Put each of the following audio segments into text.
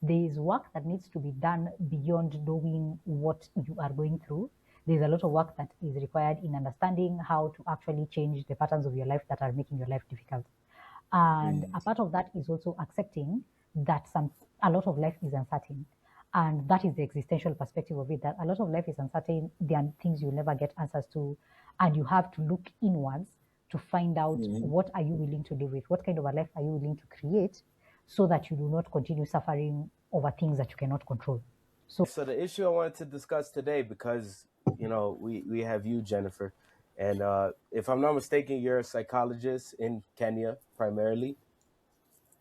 there is work that needs to be done beyond knowing what you are going through. There's a lot of work that is required in understanding how to actually change the patterns of your life that are making your life difficult. And a part of that is also accepting that a lot of life is uncertain. And that is the existential perspective of it, that a lot of life is uncertain. There are things you'll never get answers to. And you have to look inwards to find out what are you willing to live with? What kind of a life are you willing to create so that you do not continue suffering over things that you cannot control? So the issue I wanted to discuss today, because we have you, Jennifer, and if I'm not mistaken, you're a psychologist in Kenya primarily.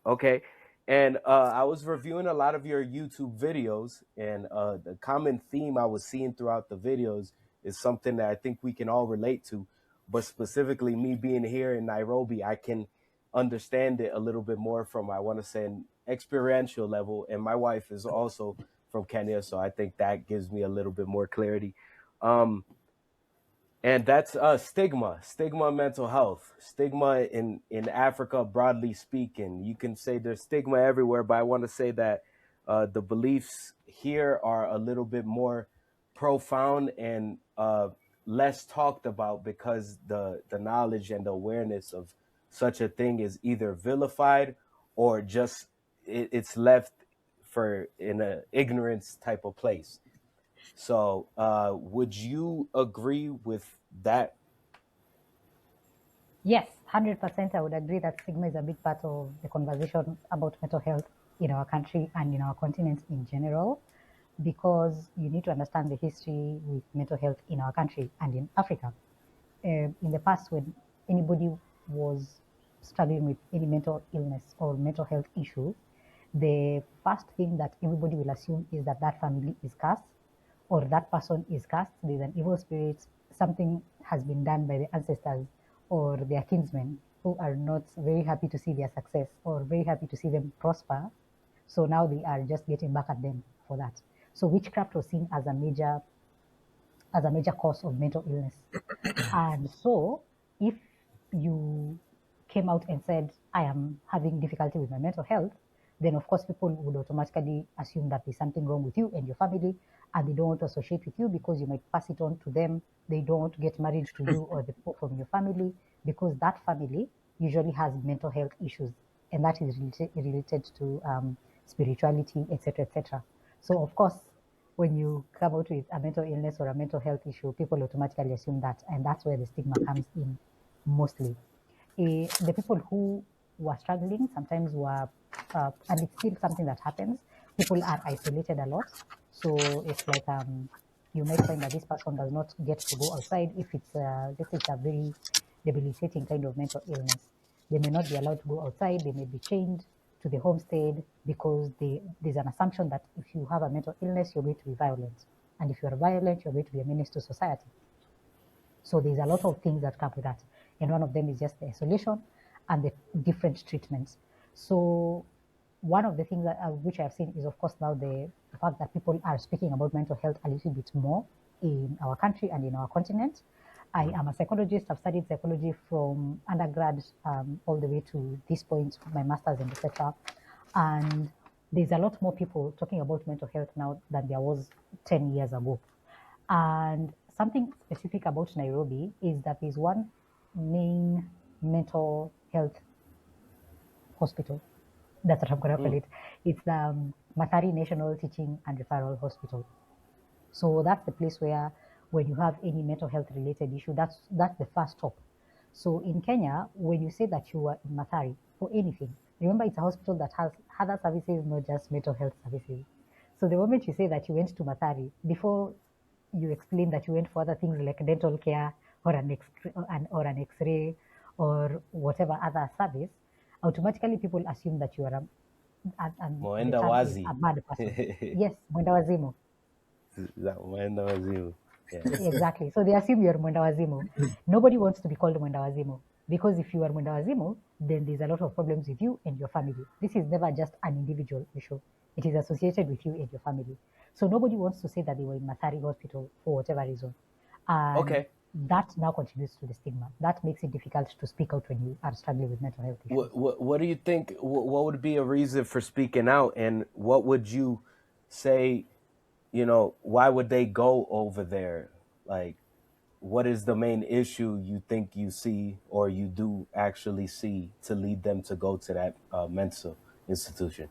Okay. And I was reviewing a lot of your YouTube videos, and the common theme I was seeing throughout the videos is something that I think we can all relate to. But specifically, me being here in Nairobi, I can understand it a little bit more from, I want to say, an experiential level. And my wife is also from Kenya, so I think that gives me a little bit more clarity. And that's stigma mental health, stigma in Africa, broadly speaking. You can say there's stigma everywhere, but I want to say that the beliefs here are a little bit more profound and less talked about, because the knowledge and the awareness of such a thing is either vilified or just it's left for in a ignorance type of place. So, would you agree with that? Yes, 100% I would agree that stigma is a big part of the conversation about mental health in our country and in our continent in general, because you need to understand the history with mental health in our country and in Africa. In the past, when anybody was struggling with any mental illness or mental health issue, the first thing that everybody will assume is that that family is cursed, or that person is cursed. There's an evil spirit. Something has been done by the ancestors or their kinsmen who are not very happy to see their success or very happy to see them prosper. So now they are just getting back at them for that. So witchcraft was seen as a major cause of mental illness. And so if you came out and said, I am having difficulty with my mental health, then of course people would automatically assume that there's something wrong with you and your family, and they don't want to associate with you because you might pass it on to them. They don't want to get married to you or the people from your family, because that family usually has mental health issues, and that is related to spirituality, etc., etc. So of course, when you come out with a mental illness or a mental health issue, people automatically assume that, and that's where the stigma comes in mostly. The people who were struggling sometimes were, and it's still something that happens, people are isolated a lot. So it's like you might find that this person does not get to go outside if it's, let's say it's a very debilitating kind of mental illness. They may not be allowed to go outside, they may be chained to the homestead because there's an assumption that if you have a mental illness, you're going to be violent. And if you're violent, you're going to be a menace to society. So there's a lot of things that come with that. And one of them is just the isolation and the different treatments. So one of the things that which I've seen is, of course, now the fact that people are speaking about mental health a little bit more in our country and in our continent. I am a psychologist. I've studied psychology from undergrad all the way to this point, my master's and etc. And there's a lot more people talking about mental health now than there was 10 years ago. And something specific about Nairobi is that there's one main mental health hospital. That's what I'm going to call it. It's the Mathari National Teaching and Referral Hospital. So that's the place where, when you have any mental health related issue, that's the first stop. So in Kenya, when you say that you are in Mathari for anything, remember it's a hospital that has other services, not just mental health services. So the moment you say that you went to Mathari, before you explain that you went for other things like dental care or an X-ray or whatever other service, automatically people assume that you are the Moenda term is wazi. a mad person. Yes, mwenda wazimu. Moenda wazimu. Yeah. Exactly. So they assume you're mwenda wazimu. Nobody wants to be called mwenda wazimu, because if you are mwenda wazimu, then there's a lot of problems with you and your family. This is never just an individual issue. It is associated with you and your family. So nobody wants to say that they were in Mathari Hospital for whatever reason. And Okay. that now contributes to the stigma. That makes it difficult to speak out when you are struggling with mental health issues. What do you think? What would be a reason for speaking out, and what would you say? Why would they go over there? Like, what is the main issue you think you see or you do actually see to lead them to go to that mental institution?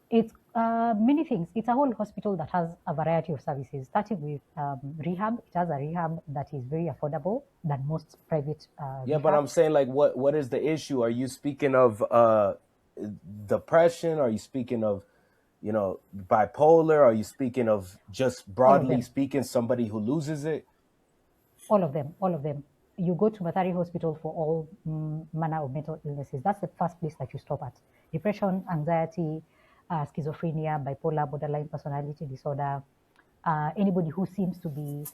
It's many things. It's a whole hospital that has a variety of services, starting with rehab. It has a rehab that is very affordable than most private Yeah, but I'm rehabs. saying, like, what is the issue? Are you speaking of depression? Are you speaking of bipolar? Are you speaking of just All of broadly them. speaking somebody who loses it? All of them, all of them. You go to Mathari Hospital for all manner of mental illnesses. That's the first place that you stop at. Depression, anxiety, schizophrenia, bipolar, borderline personality disorder, anybody who seems to be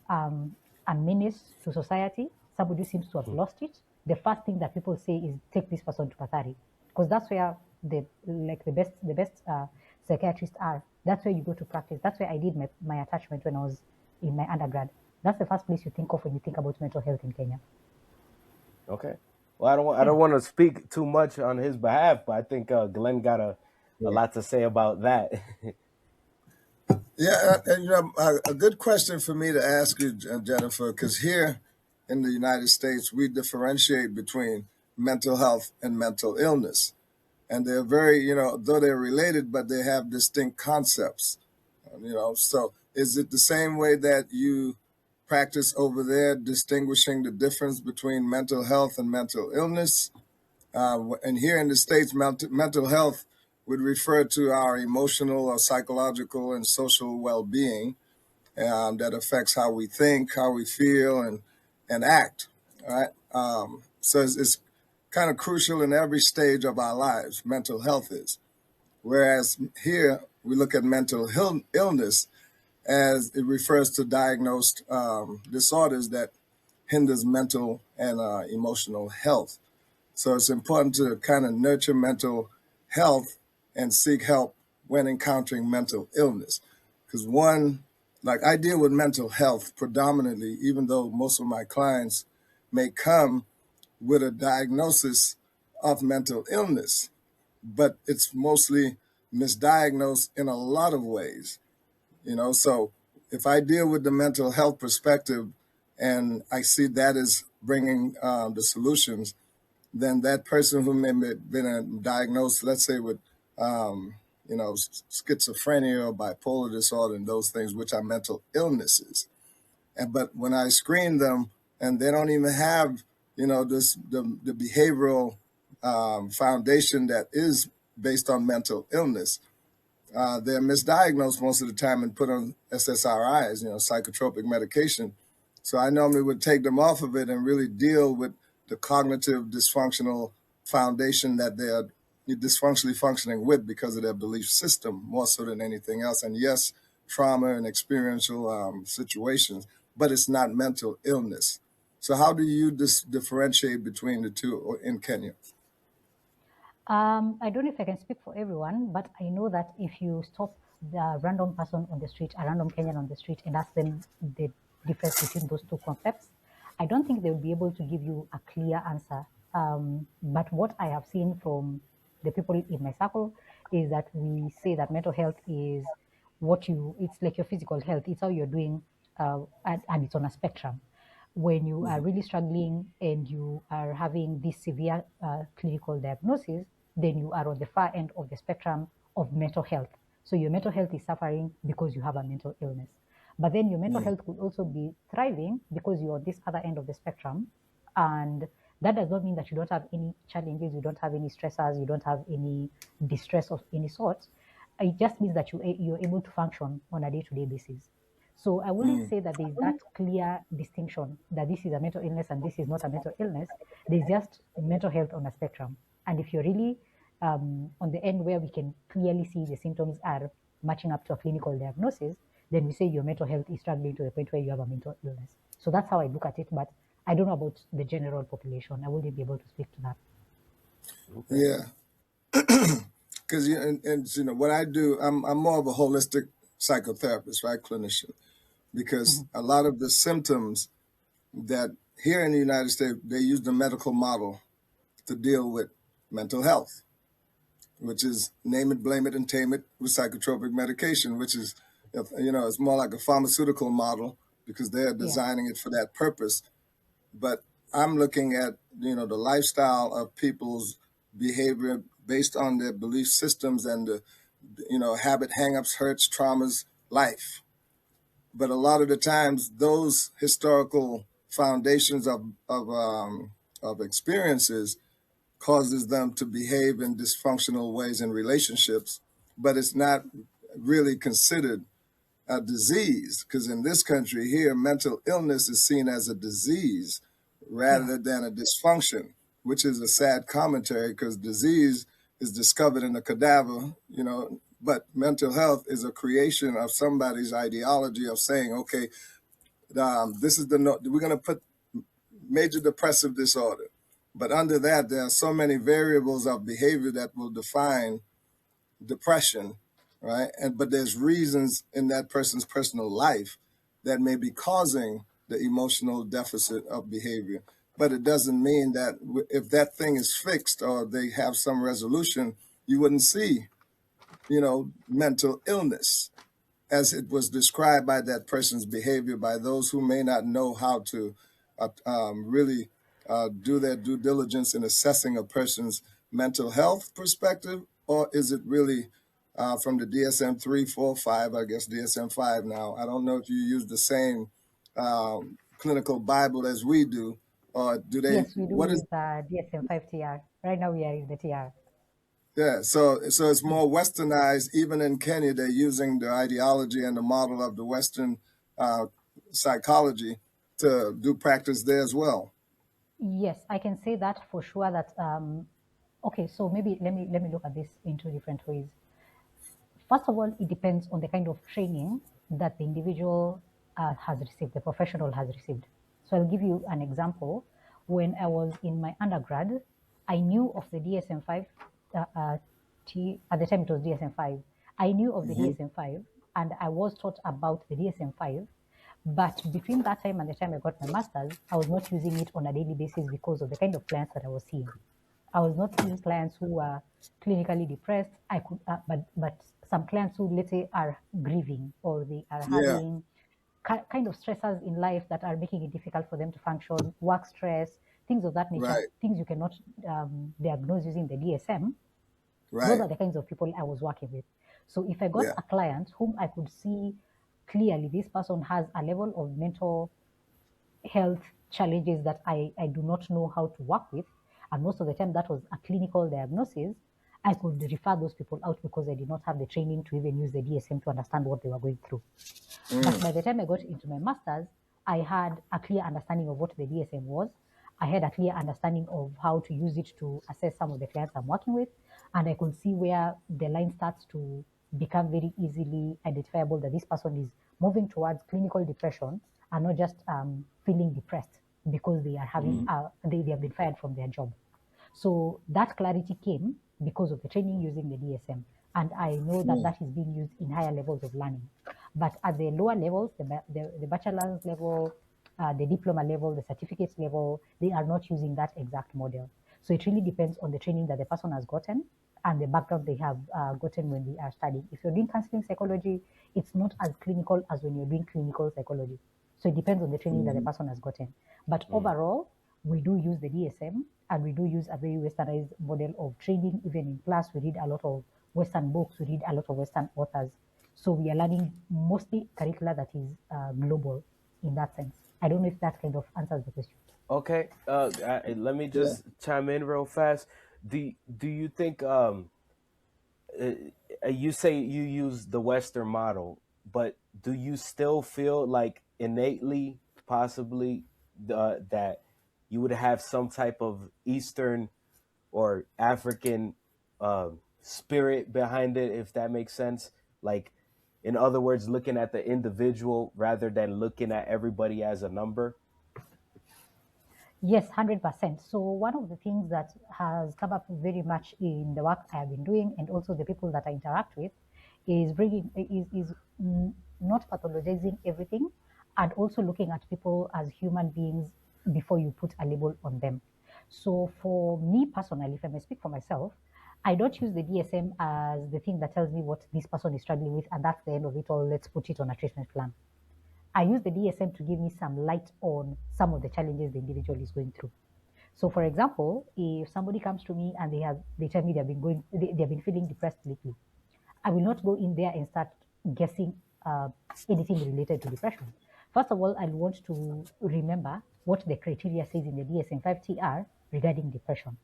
um, a menace to society, somebody who seems to have lost it. The first thing that people say is take this person to Mathari, because that's where the best psychiatrists are. That's where you go to practice. That's where I did my attachment when I was in my undergrad. That's the first place you think of when you think about mental health in Kenya. Okay. Well, I Yeah. don't want to speak too much on his behalf, but I think Glenn got a Yeah, lot to say about that. yeah, and a good question for me to ask you, Jennifer, because here in the United States, we differentiate between mental health and mental illness, and they're very, though they're related, but they have distinct concepts. So is it the same way that you practice over there, distinguishing the difference between mental health and mental illness? And here in the States, mental health would refer to our emotional or psychological and social well being that affects how we think, how we feel, and act. All right. So it's kind of crucial in every stage of our lives, mental health is. Whereas here, we look at mental illness as it refers to diagnosed disorders that hinders mental and emotional health. So it's important to kind of nurture mental health and seek help when encountering mental illness. Because like I deal with mental health predominantly, even though most of my clients may come with a diagnosis of mental illness, but it's mostly misdiagnosed in a lot of ways. So if I deal with the mental health perspective and I see that as bringing the solutions, then that person who may have been diagnosed, let's say, with, schizophrenia or bipolar disorder and those things, which are mental illnesses. But when I screen them and they don't even have, the behavioral foundation that is based on mental illness, they're misdiagnosed most of the time and put on SSRIs, psychotropic medication. So I normally would take them off of it and really deal with the cognitive dysfunctional foundation that they're dysfunctionally functioning with because of their belief system more so than anything else. And yes, trauma and experiential situations, but it's not mental illness. So how do you differentiate between the two in Kenya? I don't know if I can speak for everyone, but I know that if you stop the random person on the street, a random Kenyan on the street, and ask them the difference between those two concepts, I don't think they will be able to give you a clear answer. But what I have seen from the people in my circle is that we say that mental health is it's like your physical health, it's how you're doing, and it's on a spectrum. When you are really struggling and you are having this severe clinical diagnosis, then you are on the far end of the spectrum of mental health. So your mental health is suffering because you have a mental illness. But then your mental health could also be thriving because you're on this other end of the spectrum. And that does not mean that you don't have any challenges, you don't have any stressors, you don't have any distress of any sort. It just means that you're able to function on a day-to-day basis. So I wouldn't say that there's that clear distinction that this is a mental illness and this is not a mental illness. There's just mental health on a spectrum. And if you're really on the end where we can clearly see the symptoms are matching up to a clinical diagnosis, then we say your mental health is struggling to the point where you have a mental illness. So that's how I look at it. But I don't know about the general population. I wouldn't be able to speak to that. Okay. Yeah. Because what I do, I'm more of a holistic psychotherapist, right, clinician, because Mhm. a lot of the symptoms that here in the United States, they use the medical model to deal with mental health, which is name it, blame it, and tame it with psychotropic medication, which is, it's more like a pharmaceutical model because they're Yeah. designing it for that purpose. But I'm looking at, the lifestyle of people's behavior based on their belief systems and the, habit, hangups, hurts, traumas, life. But a lot of the times, those historical foundations of experiences causes them to behave in dysfunctional ways in relationships, but it's not really considered a disease because in this country here, mental illness is seen as a disease Yeah. rather than a dysfunction, which is a sad commentary because disease is discovered in a cadaver, but mental health is a creation of somebody's ideology of saying, okay, this is the no, we're going to put major depressive disorder. But under that, there are so many variables of behavior that will define depression, right? But there's reasons in that person's personal life that may be causing the emotional deficit of behavior. But it doesn't mean that if that thing is fixed or they have some resolution, you wouldn't see, mental illness as it was described by that person's behavior by those who may not know how to really do their due diligence in assessing a person's mental health perspective, or is it really from the DSM 3, 4, 5, I guess DSM 5 now. I don't know if you use the same clinical Bible as we do, or do they, Yes, we do what is, use DSM-5 TR. Right now we are in the TR. yeah, so it's more westernized. Even in Kenya, they're using the ideology and the model of the Western uh, psychology to do practice there as well. Yes, I can say that for sure. That okay. So maybe let me look at this in two different ways. First of all, it depends on the kind of training that the individual has received, the professional has received. So I'll give you an example. When I was in my undergrad, I knew of the DSM-5. At the time, it was DSM-5. I knew of the Hmm. DSM-5, and I was taught about the DSM-5. But between that time and the time I got my master's, I was not using it on a daily basis because of the kind of clients that I was seeing. I was not seeing clients who were clinically depressed. I could, but some clients who, let's say, are grieving or they are Yeah, having kind of stressors in life that are making it difficult for them to function, work stress, things of that nature, right, things you cannot diagnose using the DSM. Those right, are the kinds of people I was working with. So if I got yeah, a client whom I could see clearly this person has a level of mental health challenges that I do not know how to work with. And most of the time, that was a clinical diagnosis. I could refer those people out because I did not have the training to even use the DSM to understand what they were going through. But mm, by the time I got into my master's, I had a clear understanding of what the DSM was. I had a clear understanding of how to use it to assess some of the clients I'm working with. And I could see where the line starts to become very easily identifiable that this person is moving towards clinical depression and not just feeling depressed because they are having they have been fired from their job. So that clarity came because of the training using the DSM. And I know that mm, that is being used in higher levels of learning. But at the lower levels, the bachelor's level, the diploma level, the certificate level, they are not using that exact model. So it really depends on the training that the person has gotten and the background they have gotten when they are studying. If you're doing counseling psychology, it's not as clinical as when you're doing clinical psychology. So it depends on the training that the mm, person has gotten. But Mm. overall, we do use the DSM and we do use a very westernized model of training. Even in class, we read a lot of Western books, we read a lot of Western authors. So we are learning mostly curricula that is global in that sense. I don't know if that kind of answers the question. Okay, let me yeah. just chime in real fast. Do you think uh, you say you use the Western model, but do you still feel like innately, possibly, that you would have some type of Eastern or African spirit behind it, if that makes sense? Like, in other words, looking at the individual rather than looking at everybody as a number. Yes, 100%. So one of the things that has come up very much in the work I have been doing and also the people that I interact with is not pathologizing everything and also looking at people as human beings before you put a label on them. So for me personally, if I may speak for myself, I don't use the DSM as the thing that tells me what this person is struggling with, and that's the end of it all. Let's put it on a treatment plan. I use the DSM to give me some light on some of the challenges the individual is going through. So, for example, if somebody comes to me and they tell me they've been feeling depressed lately, I will not go in there and start guessing anything related to depression. First of all, I want to remember what the criteria says in the DSM-5 TR regarding depression.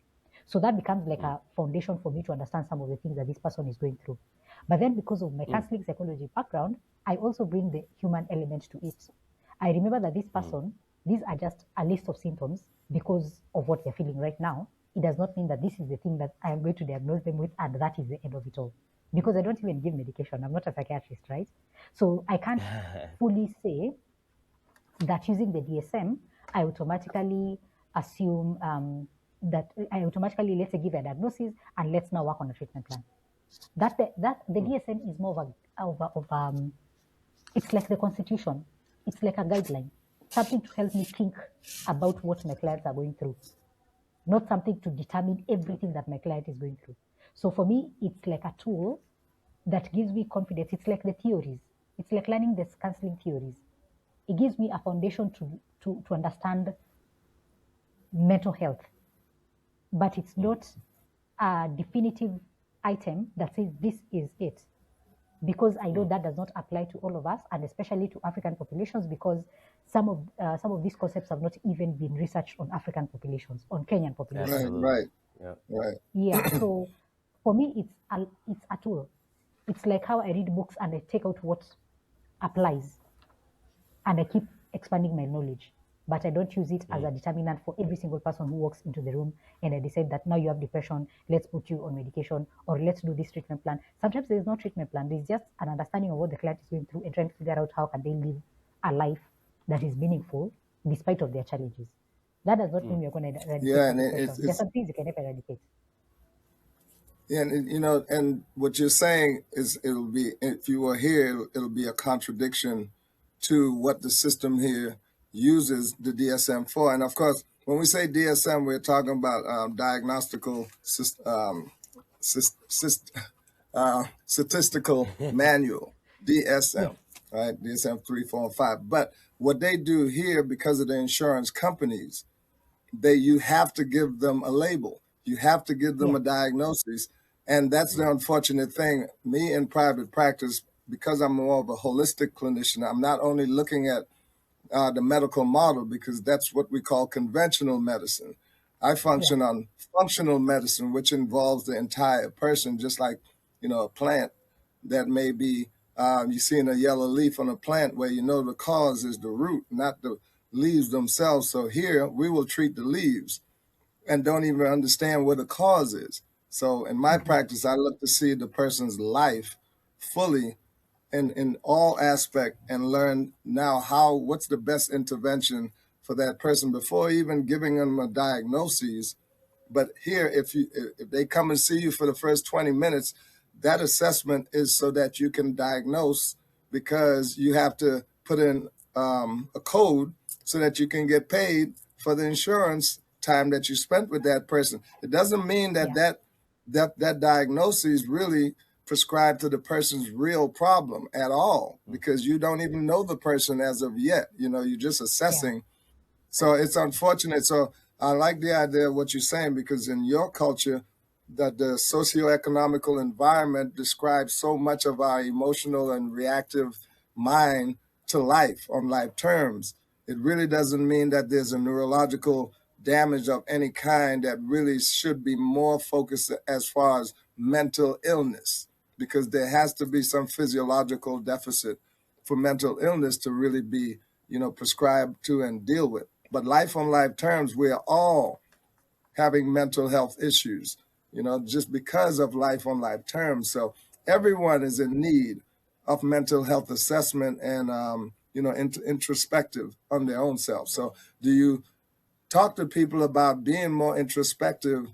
So that becomes like a foundation for me to understand some of the things that this person is going through. But then, because of my counseling psychology background, I also bring the human element to it. I remember that this person, these are just a list of symptoms because of what they're feeling right now. It does not mean that this is the thing that I am going to diagnose them with and that is the end of it all. Because I don't even give medication. I'm not a psychiatrist, right? So I can't fully say that using the DSM, I automatically assume that I automatically, let's say, give a diagnosis and let's now work on a treatment plan. That the DSM is more of it's like the constitution. It's like a guideline, something to help me think about what my clients are going through, not something to determine everything that my client is going through. So for me, it's like a tool that gives me confidence. It's like the theories. It's like learning the counseling theories. It gives me a foundation to understand mental health, but it's not a definitive item that says this is it, because I know that does not apply to all of us, and especially to African populations, because some of these concepts have not even been researched on African populations, on Kenyan populations. Absolutely. Right. Yeah. So for me, it's a tool. It's like how I read books and I take out what applies, and I keep expanding my knowledge. But I don't use it as a determinant for every single person who walks into the room and I decide that now you have depression, let's put you on medication, or let's do this treatment plan. Sometimes there's no treatment plan. There's just an understanding of what the client is going through and trying to figure out how can they live a life that is meaningful despite of their challenges. That does not mean we're going to eradicate depression. There's some things you can never eradicate. Yeah, and and what you're saying is it'll be, if you were here, it'll be a contradiction to what the system here uses the DSM for. And of course, when we say DSM, we're talking about diagnostical statistical manual, DSM, right? DSM 3, 4, and 5. But what they do here, because of the insurance companies, you have to give them a label. You have to give them a diagnosis. And that's the unfortunate thing. Me in private practice, because I'm more of a holistic clinician, I'm not only looking at the medical model, because that's what we call conventional medicine. I function on functional medicine, which involves the entire person, just like, a plant that may be, you seeing a yellow leaf on a plant where the cause is the root, not the leaves themselves. So here we will treat the leaves and don't even understand what the cause is. So in my practice, I look to see the person's life fully in all aspect and learn now what's the best intervention for that person before even giving them a diagnosis. But here, if they come and see you for the first 20 minutes, that assessment is so that you can diagnose, because you have to put in a code so that you can get paid for the insurance time that you spent with that person. It doesn't mean that diagnosis really prescribed to the person's real problem at all, because you don't even know the person as of yet. You're just assessing. So it's unfortunate. So I like the idea of what you're saying, because in your culture, that the socioeconomical environment describes so much of our emotional and reactive mind to life on life terms. It really doesn't mean that there's a neurological damage of any kind that really should be more focused as far as mental illness, because there has to be some physiological deficit for mental illness to really be, prescribed to and deal with. But life on life terms, we're all having mental health issues, just because of life on life terms. So everyone is in need of mental health assessment and, introspective on their own self. So do you talk to people about being more introspective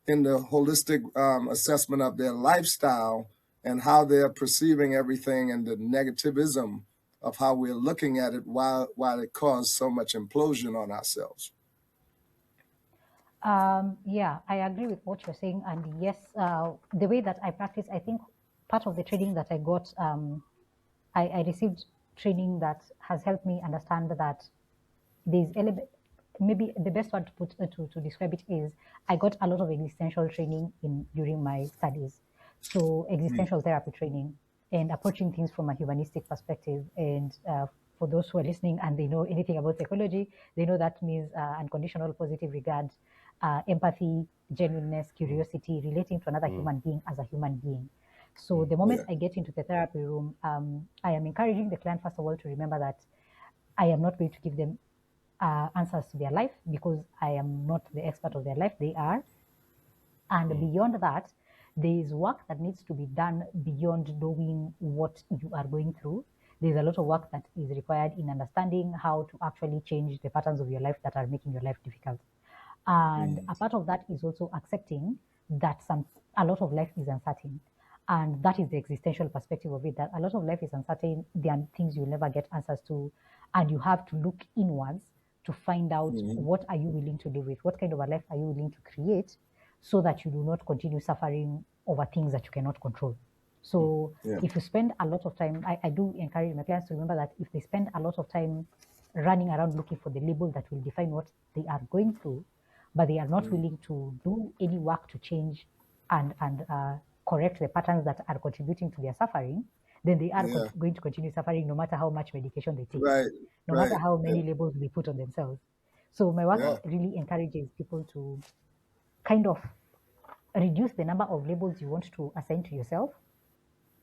in the holistic assessment of their lifestyle and how they're perceiving everything and the negativism of how we're looking at it, while it caused so much implosion on ourselves. Yeah, I agree with what you're saying. And yes, the way that I practice, I think part of the training that I got, I received training that has helped me understand that there's maybe the best word to put to describe it is I got a lot of existential training during my studies. So existential therapy training and approaching things from a humanistic perspective. And for those who are listening and they know anything about psychology, they know that means unconditional positive regard, empathy, genuineness, curiosity, relating to another human being as a human being. So the moment I get into the therapy room, I am encouraging the client, first of all, to remember that I am not going to give them answers to their life because I am not the expert of their life. They are. And beyond that, there is work that needs to be done beyond knowing what you are going through. There's a lot of work that is required in understanding how to actually change the patterns of your life that are making your life difficult. And a part of that is also accepting that a lot of life is uncertain. And that is the existential perspective of it, that a lot of life is uncertain. There are things you'll never get answers to. And you have to look inwards to find out what are you willing to live with? What kind of a life are you willing to create so that you do not continue suffering over things that you cannot control? So if you spend a lot of time, I do encourage my clients to remember that if they spend a lot of time running around looking for the label that will define what they are going through, but they are not willing to do any work to change and correct the patterns that are contributing to their suffering, then they are going to continue suffering no matter how much medication they take, no matter how many labels they put on themselves. So my work really encourages people to kind of reduce the number of labels you want to assign to yourself,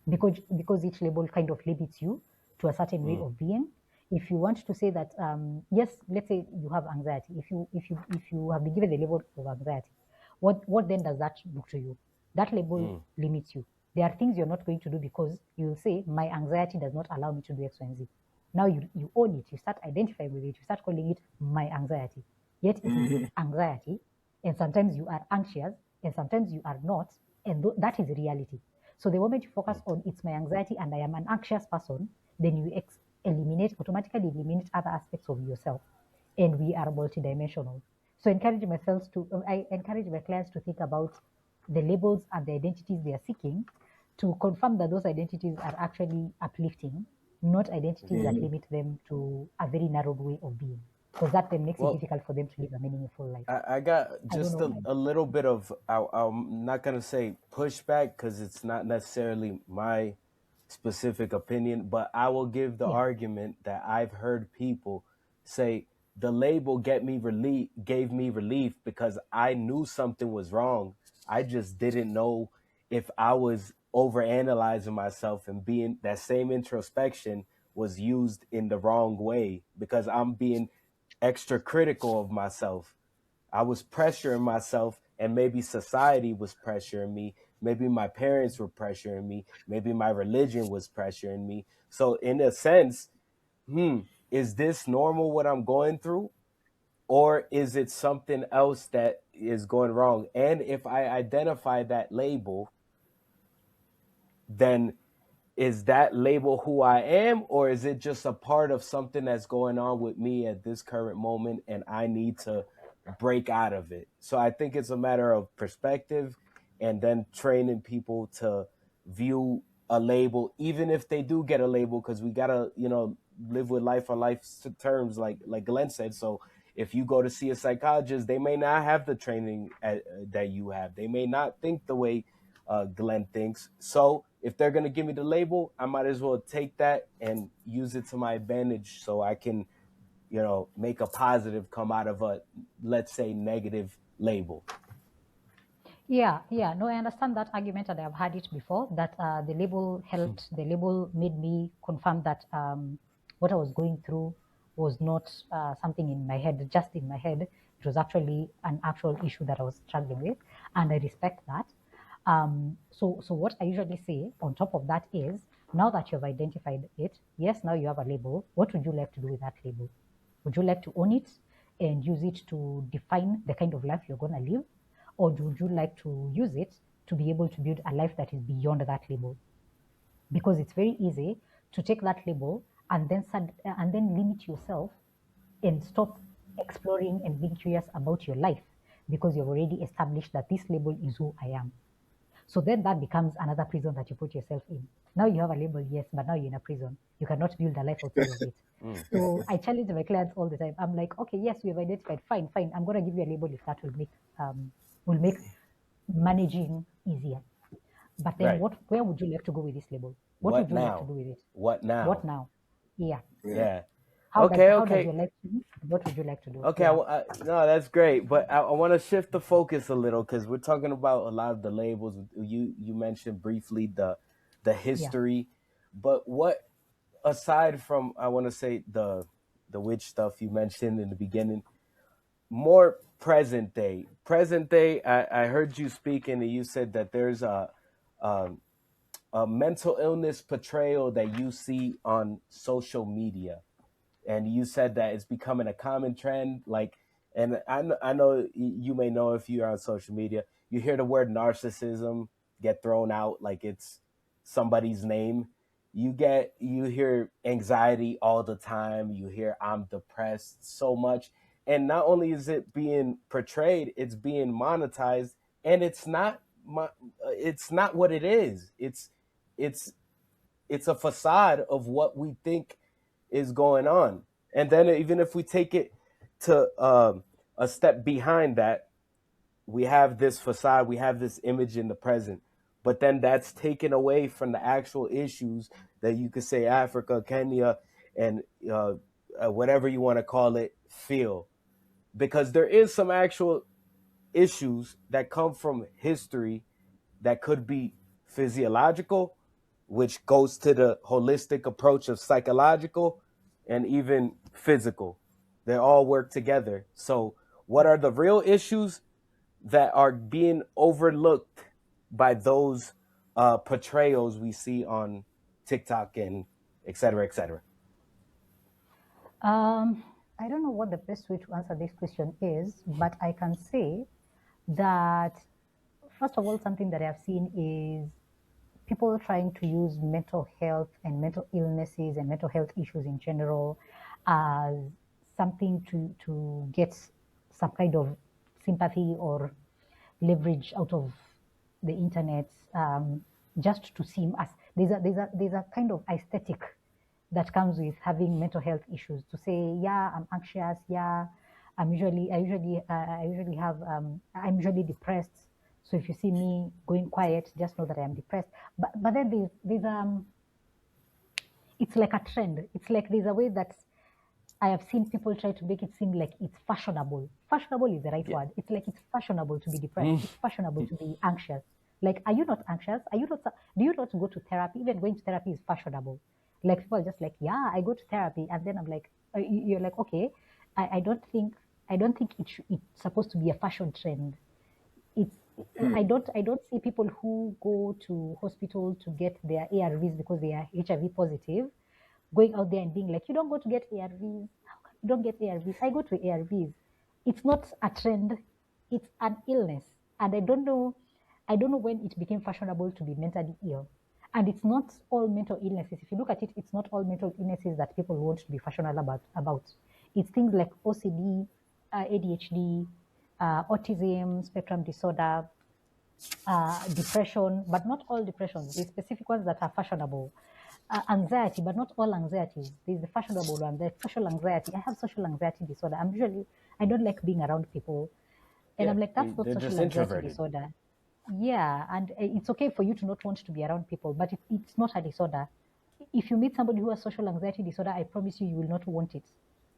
because each label kind of limits you to a certain way of being. If you want to say that, yes, let's say you have anxiety. If you have been given the label of anxiety, what then does that look to you? That label limits you. There are things you're not going to do because you'll say, my anxiety does not allow me to do X, Y, and Z. Now you own it. You start identifying with it. You start calling it my anxiety. Yet it is anxiety, and sometimes you are anxious, and sometimes you are not, and that is reality. So the moment you focus on it's my anxiety and I am an anxious person, then you automatically eliminate other aspects of yourself. And we are multidimensional. So I encourage my clients to think about the labels and the identities they are seeking, to confirm that those identities are actually uplifting, not identities that limit them to a very narrow way of being, because that then makes it difficult for them to live a meaningful life. I got just a little bit of, I'm not going to say pushback because it's not necessarily my specific opinion, but I will give the argument that I've heard people say the label gave me relief because I knew something was wrong. I just didn't know if I was overanalyzing myself, and being that same introspection was used in the wrong way because I'm being extra critical of myself. I was pressuring myself, and maybe society was pressuring me. Maybe my parents were pressuring me. Maybe my religion was pressuring me. So in a sense, is this normal what I'm going through? Or is it something else that is going wrong? And if I identify that label, then is that label who I am, or is it just a part of something that's going on with me at this current moment and I need to break out of it? So I think it's a matter of perspective, and then training people to view a label, even if they do get a label, because we gotta, live with life on life's terms, like Glenn said. So if you go to see a psychologist, they may not have the training that you have. They may not think the way Glenn thinks. So if they're going to give me the label, I might as well take that and use it to my advantage so I can, make a positive come out of a, let's say, negative label. Yeah. No, I understand that argument, and I've heard it before, that the label helped. The label made me confirm that what I was going through was not something in my head, just in my head. It was actually an actual issue that I was struggling with, and I respect that. So what I usually say on top of that is, now that you've identified it, yes, now you have a label. What would you like to do with that label? Would you like to own it and use it to define the kind of life you're going to live? Or would you like to use it to be able to build a life that is beyond that label? Because it's very easy to take that label and then limit yourself and stop exploring and being curious about your life because you've already established that this label is who I am. So then that becomes another prison that you put yourself in. Now you have a label, yes, but now you're in a prison. You cannot build a life outside of it. So I challenge my clients all the time. I'm like, okay, yes, we have identified. Fine, fine. I'm gonna give you a label if that will make managing easier. But then Right. where would you like to go with this label? What What would you like to now? do with it? What What now? now? Yeah. Yeah. Yeah. How does Okay. your life change? What would you like to do? Okay, Yeah. no, that's great, but I want to shift the focus a little because we're talking about a lot of the labels. You mentioned briefly the Yeah. history, but what aside from I want to say the witch stuff you mentioned in the beginning, more present day. Present day, I heard you speaking and you said that there's um, a mental illness portrayal that you see on social media, and you said that it's becoming a common trend. Like, and I know you may know if you're on social media, you hear the word narcissism get thrown out like it's somebody's name. You hear anxiety all the time. You hear I'm depressed so much, and not only is it being portrayed, it's being monetized, and it's not what it is. It's it's a facade of what we think is going on. And then even if we take it to a step behind that, we have this facade, we have this image in the present, but then that's taken away from the actual issues that you could say Africa, Kenya, and whatever you want to call it, feel. Because there is some actual issues that come from history that could be physiological, which goes to the holistic approach of psychological and even physical. They all work together. So, what are the real issues that are being overlooked by those portrayals we see on TikTok and et cetera, et cetera? I don't know what the best way to answer this question is, but I can say that first of all, something that I've seen is people trying to use mental health and mental illnesses and mental health issues in general as something to get some kind of sympathy or leverage out of the internet, just to seem as there's a kind of aesthetic that comes with having mental health issues, to say, yeah, I'm anxious, yeah, I'm usually depressed. So if you see me going quiet, just know that I am depressed. But then there's it's like a trend. It's like there's a way that I have seen people try to make it seem like it's fashionable. Fashionable is the right Yeah. word. It's like it's fashionable to be depressed. It's fashionable to be anxious. Like, are you not anxious? Are you not? Do you not go to therapy? Even going to therapy is fashionable. Like people are just like, yeah, I go to therapy, and then I'm like, you're like, okay, I don't think it's supposed to be a fashion trend. It's I don't see people who go to hospital to get their ARVs because they are HIV positive going out there and being like, you don't go to get ARVs. How come you don't get ARVs? I go to ARVs. It's not a trend. It's an illness. And I don't know when it became fashionable to be mentally ill. And it's not all mental illnesses. If you look at it, it's not all mental illnesses that people want to be fashionable about. It's things like OCD, ADHD, autism, spectrum disorder, depression, but not all depressions. There's specific ones that are fashionable. Anxiety, but not all anxieties. There's the fashionable one, the social anxiety. I have social anxiety disorder. I don't like being around people. And Yeah, I'm like, that's not they're just social anxiety introverted. disorder. Yeah, and it's okay for you to not want to be around people, but it's not a disorder. If you meet somebody who has social anxiety disorder, I promise you, you will not want it.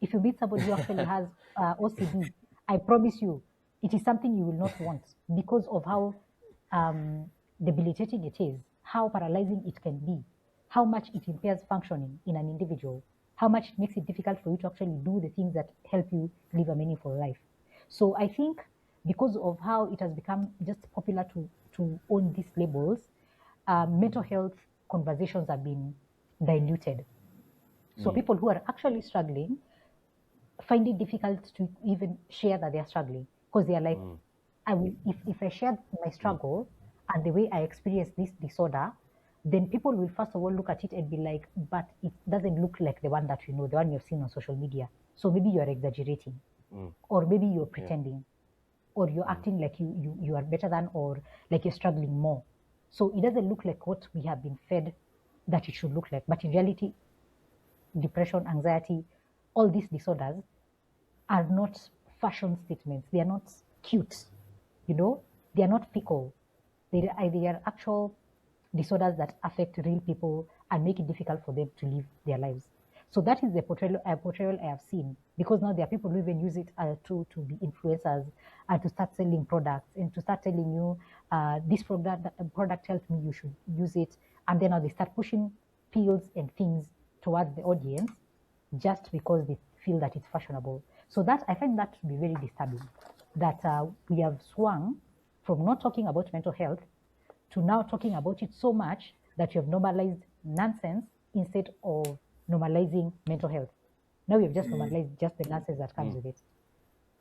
If you meet somebody who actually has OCD, I promise you, it is something you will not want because of how debilitating it is, how paralyzing it can be, how much it impairs functioning in an individual, how much it makes it difficult for you to actually do the things that help you live a meaningful life. So I think because of how it has become just popular to own these labels, mental health conversations have been diluted. So people who are actually struggling find it difficult to even share that they're struggling because they're like, I will if I share my struggle and the way I experience this disorder, then people will first of all look at it and be like, but it doesn't look like the one that we know, the one you've seen on social media. So maybe you're exaggerating, or maybe you're pretending, or you're acting like you are better than, or like you're struggling more. So it doesn't look like what we have been fed that it should look like. But in reality, depression, anxiety, all these disorders are not fashion statements. They are not cute, they are not fickle. They are actual disorders that affect real people and make it difficult for them to live their lives. So that is the portrayal I have seen, because now there are people who even use it to be influencers and to start selling products and to start telling you this product helped me, you should use it. And then now they start pushing pills and things towards the audience just because they feel that it's fashionable. So that I find that to be very disturbing, that we have swung from not talking about mental health to now talking about it so much that you have normalized nonsense instead of normalizing mental health. Now we have just normalized just the nonsense that comes with it.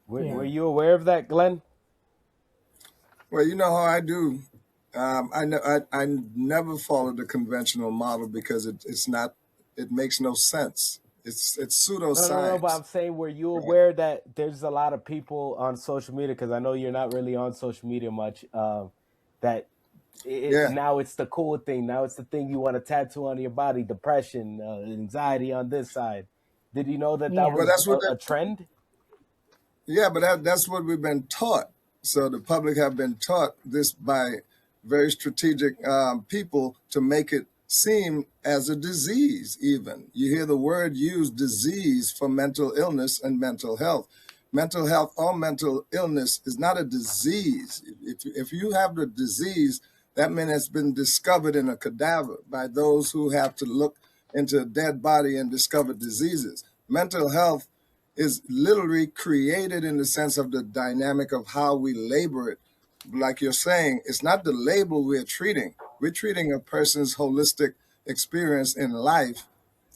Were you aware of that, Glenn? Well, you know how I do. I never follow the conventional model because it's not. It makes no sense. It's pseudoscience. No, but I'm saying, were you aware that there's a lot of people on social media, because I know you're not really on social media much, that now it's the cool thing. Now it's the thing you want to tattoo on your body, depression, anxiety on this side. Did you know that was a trend? Yeah, but that's what we've been taught. So the public have been taught this by very strategic people to make it seem as a disease. Even you hear the word used, disease, for mental illness and mental health. Mental health or mental illness is not a disease. If you have the disease, that means it's been discovered in a cadaver by those who have to look into a dead body and discover diseases. Mental health is literally created in the sense of the dynamic of how we labor it. Like you're saying, it's not the label we're treating. We're treating a person's holistic experience in life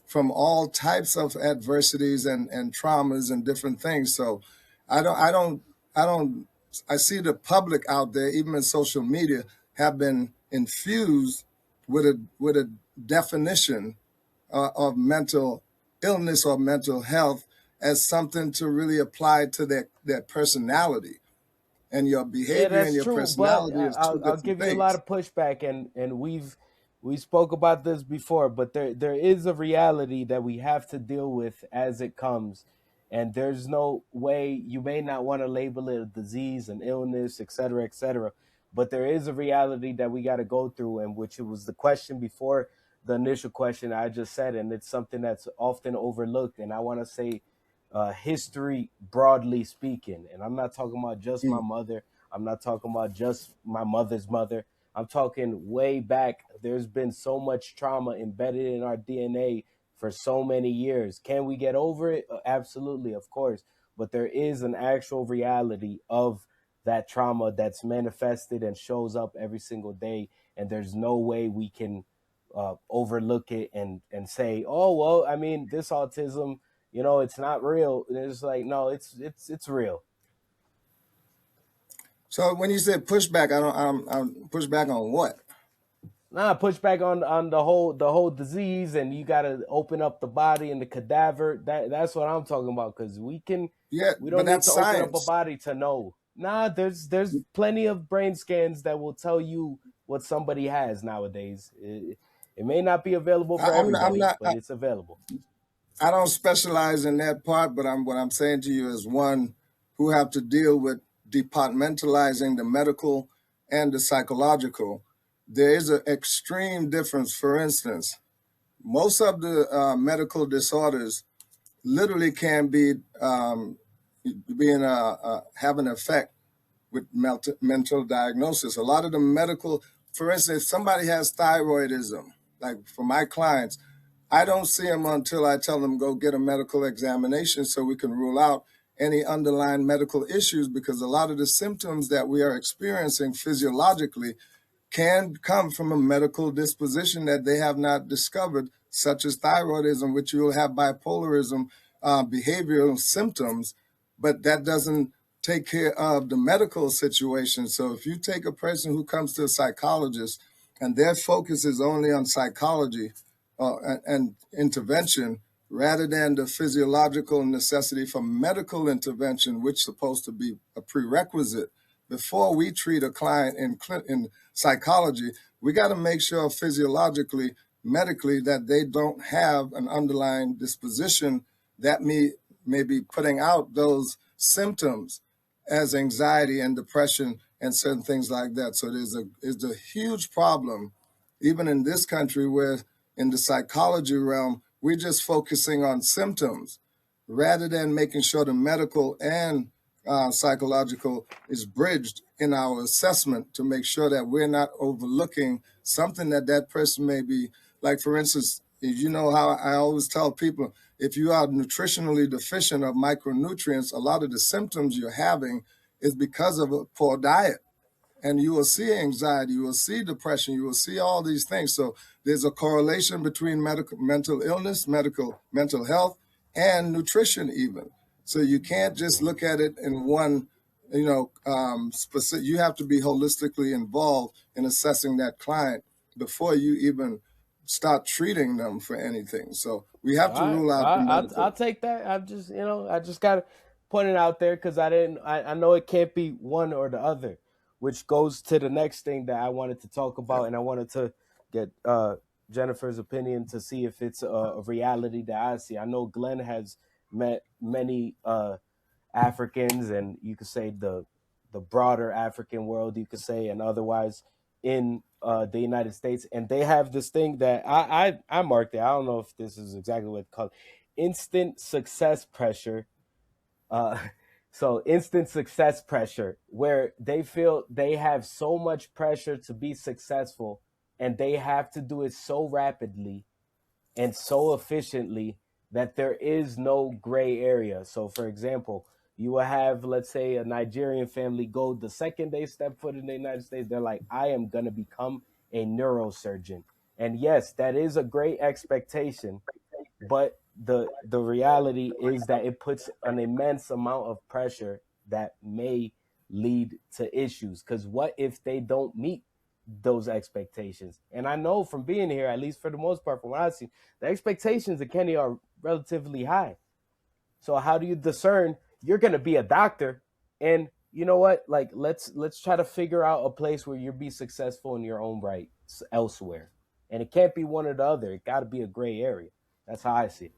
from all types of adversities and traumas and different things. So I see the public out there, even in social media, have been infused with a definition of mental illness or mental health as something to really apply to their personality. And your behavior and your personality is two different I'll give you a lot of pushback, and we spoke about this before, but there is a reality that we have to deal with as it comes, and there's no way. You may not want to label it a disease, an illness, etc., but there is a reality that we got to go through, and which it was the question before the initial question I just said, and it's something that's often overlooked, and I want to say history broadly speaking. And I'm not talking about just my mother. I'm not talking about just my mother's mother. I'm talking way back. There's been so much trauma embedded in our DNA for so many years. Can we get over it? Absolutely, of course. But there is an actual reality of that trauma that's manifested and shows up every single day. And there's no way we can overlook it and say, oh, well, I mean, this autism, it's not real. And it's like, no, it's real. So when you said pushback, I'm pushback on what? Pushback on the whole disease, and you got to open up the body and the cadaver. That's what I'm talking about, because we don't need to open up a body to know. There's plenty of brain scans that will tell you what somebody has nowadays. It may not be available for everybody, but it's available. I don't specialize in that part, but what I'm saying to you is one who have to deal with departmentalizing the medical and the psychological. There is an extreme difference. For instance, most of the medical disorders literally can be have an effect with mental diagnosis. A lot of the medical, for instance, if somebody has thyroidism, like for my clients, I don't see them until I tell them go get a medical examination so we can rule out any underlying medical issues, because a lot of the symptoms that we are experiencing physiologically can come from a medical disposition that they have not discovered, such as thyroidism, which you will have bipolarism, behavioral symptoms, but that doesn't take care of the medical situation. So if you take a person who comes to a psychologist and their focus is only on psychology and intervention rather than the physiological necessity for medical intervention, which is supposed to be a prerequisite. Before we treat a client in psychology, we got to make sure physiologically, medically, that they don't have an underlying disposition that may be putting out those symptoms as anxiety and depression and certain things like that. So there's a huge problem, even in this country, where in the psychology realm, we're just focusing on symptoms rather than making sure the medical and psychological is bridged in our assessment to make sure that we're not overlooking something that that person may be. Like, for instance, you know how I always tell people, if you are nutritionally deficient of micronutrients, a lot of the symptoms you're having is because of a poor diet. And you will see anxiety, you will see depression, you will see all these things. So there's a correlation between mental illness, mental health, and nutrition even. So you can't just look at it in one, specific. You have to be holistically involved in assessing that client before you even start treating them for anything. So we have All to right, rule out the I'll medical. take that. I just got to point it out there because I know it can't be one or the other, which goes to the next thing that I wanted to talk Yeah. about, and I wanted to get Jennifer's opinion to see if it's a reality that I see. I know Glenn has met many Africans, and you could say the broader African world, you could say, and otherwise in the United States, and they have this thing that I marked it. I don't know if this is exactly what it's called, instant success pressure. Uh, so instant success pressure, where they feel they have so much pressure to be successful, and they have to do it so rapidly and so efficiently that there is no gray area. So, for example, you will have, let's say, a Nigerian family go the second they step foot in the United States, they're like, I am going to become a neurosurgeon. And yes, that is a great expectation, but the reality is that it puts an immense amount of pressure that may lead to issues. Because what if they don't meet those expectations? And I know from being here, at least for the most part, from what I've seen, the expectations of Kenny are relatively high. So how do you discern you're going to be a doctor, and you know what? Like, let's try to figure out a place where you'll be successful in your own right elsewhere, and it can't be one or the other. It got to be a gray area. That's how I see it.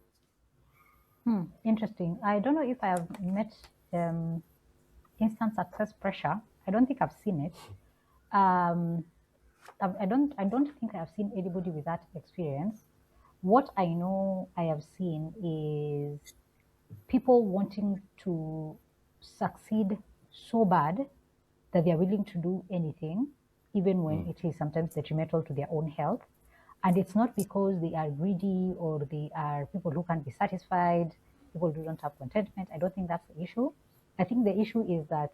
Interesting. I don't know if I have met instant success pressure. I don't think I've seen it. Um, I don't think I have seen anybody with that experience. What I know I have seen is people wanting to succeed so bad that they are willing to do anything, even when it is sometimes detrimental to their own health. And it's not because they are greedy or they are people who can't be satisfied, people who don't have contentment. I don't think that's the issue. I think the issue is that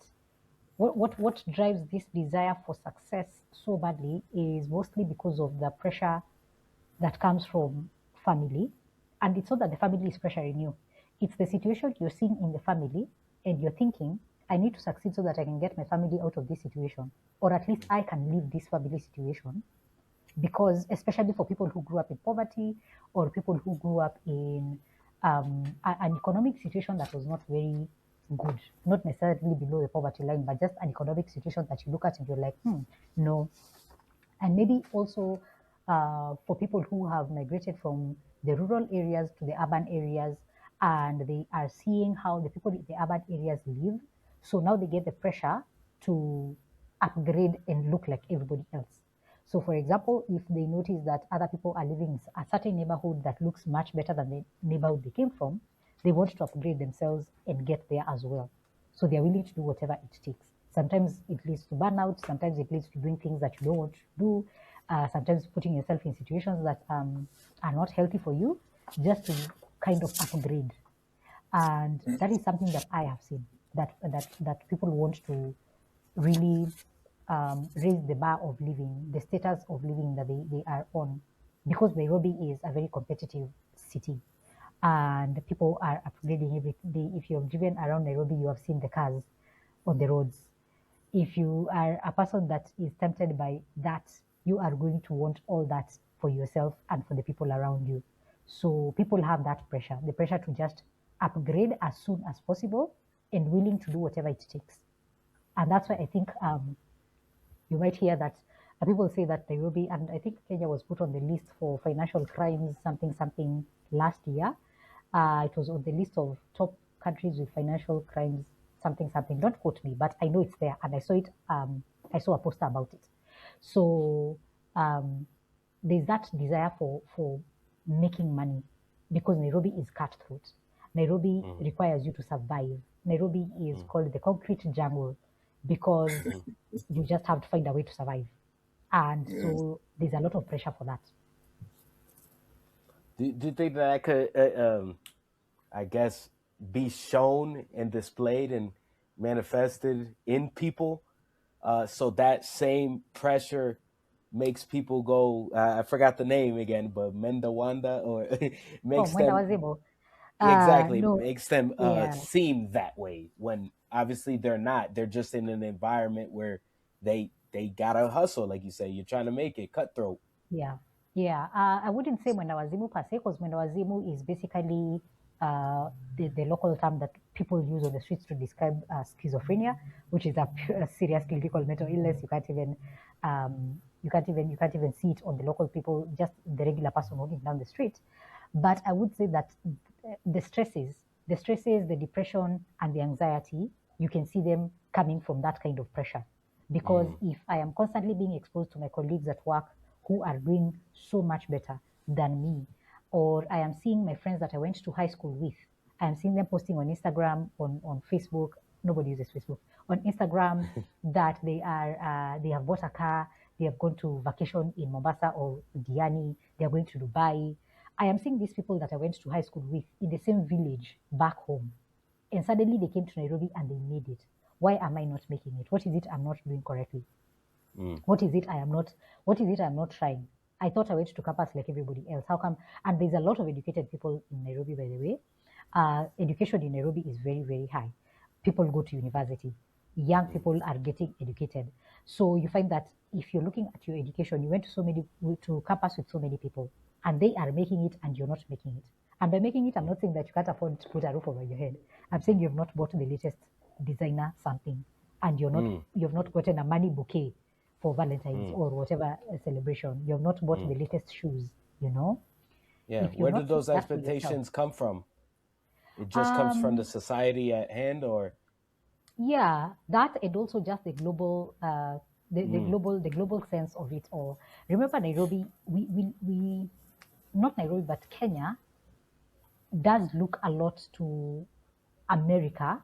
what drives this desire for success so badly is mostly because of the pressure that comes from family. And it's not that the family is pressuring you, it's the situation you're seeing in the family, and you're thinking, I need to succeed so that I can get my family out of this situation, or at least I can leave this family situation. Because, especially for people who grew up in poverty or people who grew up in an economic situation that was not very good, not necessarily below the poverty line, but just an economic situation that you look at and you're like, no, and maybe also for people who have migrated from the rural areas to the urban areas, and they are seeing how the people in the urban areas live. So now they get the pressure to upgrade and look like everybody else. So, for example, if they notice that other people are living in a certain neighborhood that looks much better than the neighborhood they came from, they want to upgrade themselves and get there as well. So they're willing to do whatever it takes. Sometimes it leads to burnout. Sometimes it leads to doing things that you don't want to do. Sometimes putting yourself in situations that are not healthy for you, just to kind of upgrade. And that is something that I have seen, that people want to really raise the bar of living, the status of living that they are on, because Nairobi is a very competitive city, and people are upgrading every day. If you've driven around Nairobi, you have seen the cars on the roads. If you are a person that is tempted by that, you are going to want all that for yourself and for the people around you. So people have that pressure, the pressure to just upgrade as soon as possible and willing to do whatever it takes. And that's why I think you might hear that people say that Nairobi, and I think Kenya was put on the list for financial crimes, something last year. It was on the list of top countries with financial crimes, something. Don't quote me, but I know it's there, and I saw it. I saw a poster about it. So um, there's that desire for making money because Nairobi is cutthroat. Nairobi requires you to survive. Nairobi is called the concrete jungle because you just have to find a way to survive. And so there's a lot of pressure for that. Do you think that could, I guess, be shown and displayed and manifested in people? So that same pressure makes people go. I forgot the name again, but Mendawanda, or makes Mwenda them Wazimu. exactly No, makes them yeah, seem that way when obviously they're not. They're just in an environment where they gotta hustle, like you say. You're trying to make it cutthroat. yeah. I wouldn't say Mwenda Wazimu per se, because Mwenda Wazimu is basically the local term that people use on the streets to describe schizophrenia, which is a serious clinical mental illness. You can't even see it on the local people, just the regular person walking down the street. But I would say that the stresses, the depression, and the anxiety, you can see them coming from that kind of pressure. Because if I am constantly being exposed to my colleagues at work who are doing so much better than me, or I am seeing my friends that I went to high school with, I am seeing them posting on Instagram, on Facebook. Nobody uses Facebook. On Instagram, that they have bought a car, they have gone to vacation in Mombasa or Diani, they are going to Dubai. I am seeing these people that I went to high school with in the same village back home, and suddenly they came to Nairobi and they made it. Why am I not making it? What is it I'm not doing correctly? What is it I am not? What is it I'm not trying? I thought I went to campus like everybody else. How come? And there's a lot of educated people in Nairobi, by the way. Education in Nairobi is very, very high. People go to university. Young people are getting educated. So you find that if you're looking at your education, you went to campus with so many people, and they are making it, and you're not making it. And by making it, I'm not saying that you can't afford to put a roof over your head. I'm saying you've not bought the latest designer something, and you've not gotten a money bouquet for Valentine's or whatever celebration. You've not bought the latest shoes, you know. Yeah, If you're where do not doing those that for yourself, expectations come from? It just comes from the society at hand, or yeah, that, and also just the global, the global sense of it all. Remember, Nairobi, we not Nairobi, but Kenya does look a lot to America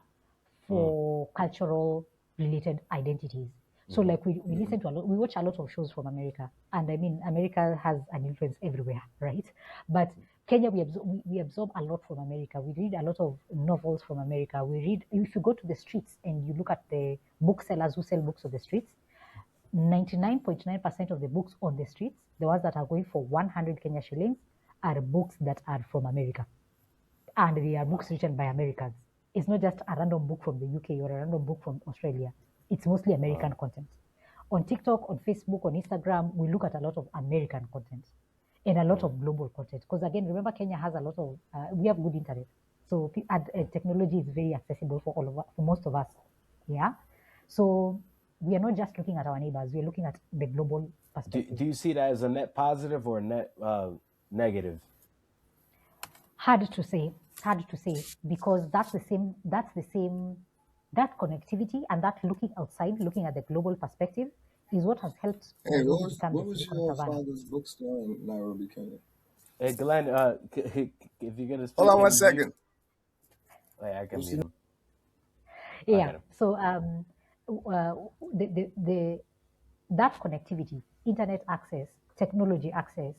for cultural related identities. So like we listen to a lot, we watch a lot of shows from America. And I mean, America has an influence everywhere, right? But Kenya, we absorb a lot from America. We read a lot of novels from America. We read, if you go to the streets and you look at the booksellers who sell books on the streets, 99.9% of the books on the streets, the ones that are going for 100 Kenya shillings, are books that are from America, and they are books written by Americans. It's not just a random book from the UK or a random book from Australia. It's mostly American content. On TikTok, on Facebook, on Instagram, we look at a lot of American content and a lot of global content. Because again, remember, Kenya has a lot of, we have good internet. So technology is very accessible for all of us, for most of us. Yeah. So we are not just looking at our neighbors, we are looking at the global perspective. do you see that as a net positive or a net negative? Hard to say, because that connectivity and that looking outside, looking at the global perspective, is what has helped Hey, Nairobi become what the was Silicon your Savannah. father's bookstore in Nairobi, Kenya? Hey, Glenn, if you're gonna speak, Hold on can one you second. mute? Wait, I can What's mute the him. I Yeah. got him. So the that connectivity, internet access, technology access,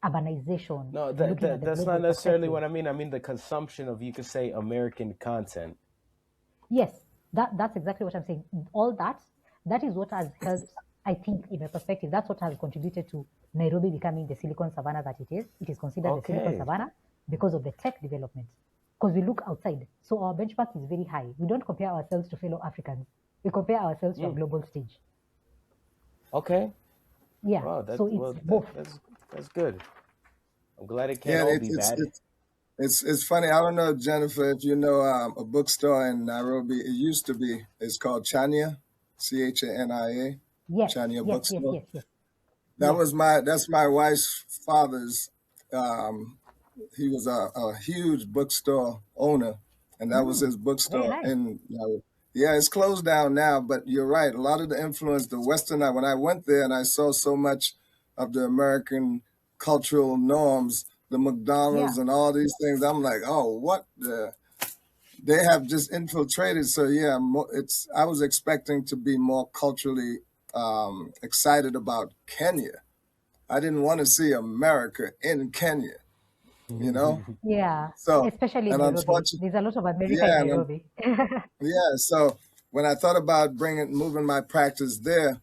urbanization, No, looking at the that's global not necessarily perspective. what I mean. I mean the consumption of, you could say, American content. Yes, that's exactly what I'm saying. All that is what has helped, I think, in a perspective, that's what has contributed to Nairobi becoming the Silicon Savannah that it is. It is considered the Silicon Okay. Savannah because of the tech development. Because we look outside. So our benchmark is very high. We don't compare ourselves to fellow Africans. We compare ourselves to a global stage. Okay. Yeah. Wow, So it's both. that's good. I'm glad it can't Yeah, all be bad. it's funny. I don't know, Jennifer, if you know a bookstore in Nairobi. It used to be. It's called Chania, Chania, Yes, Chania yes, yes, Bookstore. yes, yes, yes. That's my wife's father's. Um, he was a huge bookstore owner, and that was his Very bookstore. nice. And yeah, it's closed down now. But you're right. A lot of the influence, the Western. When I went there and I saw so much of the American cultural norms, the Yeah. McDonald's and all these things, I'm like, oh, what the. They have just infiltrated. So yeah, it's. I was expecting to be more culturally excited about Kenya. I didn't want to see America in Kenya, you know? Yeah. So, Especially in and Nairobi. unfortunately, There's a lot of America in yeah, and Nairobi. yeah. So when I thought about moving my practice there,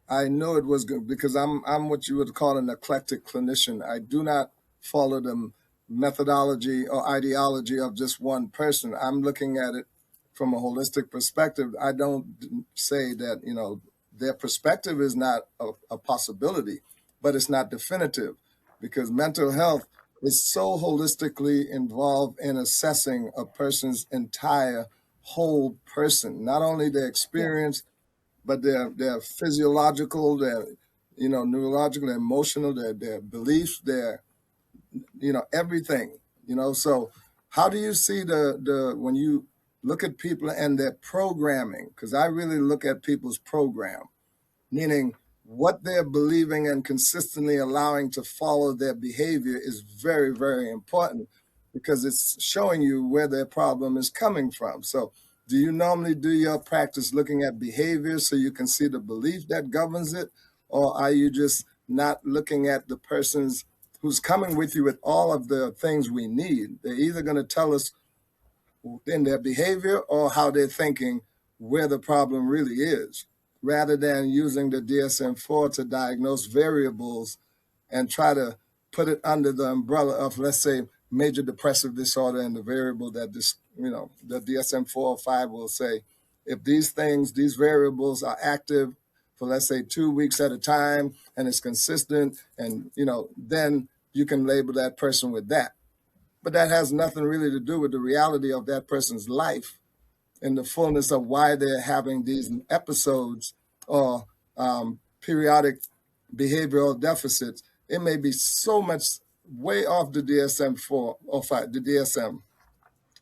I knew it was good because I'm what you would call an eclectic clinician. I do not follow the methodology or ideology of just one person. I'm looking at it from a holistic perspective. I don't say that their perspective is not a possibility, but it's not definitive because mental health is so holistically involved in assessing a person's entire whole person, not only their Yes. experience but their physiological, their neurological, their emotional, their beliefs, their everything. So how do you see the when you look at people and their programming? Because I really look at people's program, meaning what they're believing and consistently allowing to follow their behavior is very, very important because it's showing you where their problem is coming from. So, do you normally do your practice looking at behavior so you can see the belief that governs it? Or are you just not looking at the person's who's coming with you with all of the things we need? They're either going to tell us in their behavior or how they're thinking where the problem really is, rather than using the DSM-4 to diagnose variables and try to put it under the umbrella of, let's say, major depressive disorder and the variable that the DSM-4 or 5 will say, if these variables are active for, let's say, 2 weeks at a time and it's consistent and, then you can label that person with that. But that has nothing really to do with the reality of that person's life and the fullness of why they're having these episodes or periodic behavioral deficits. It may be so much way off the DSM-4 or 5, the DSM,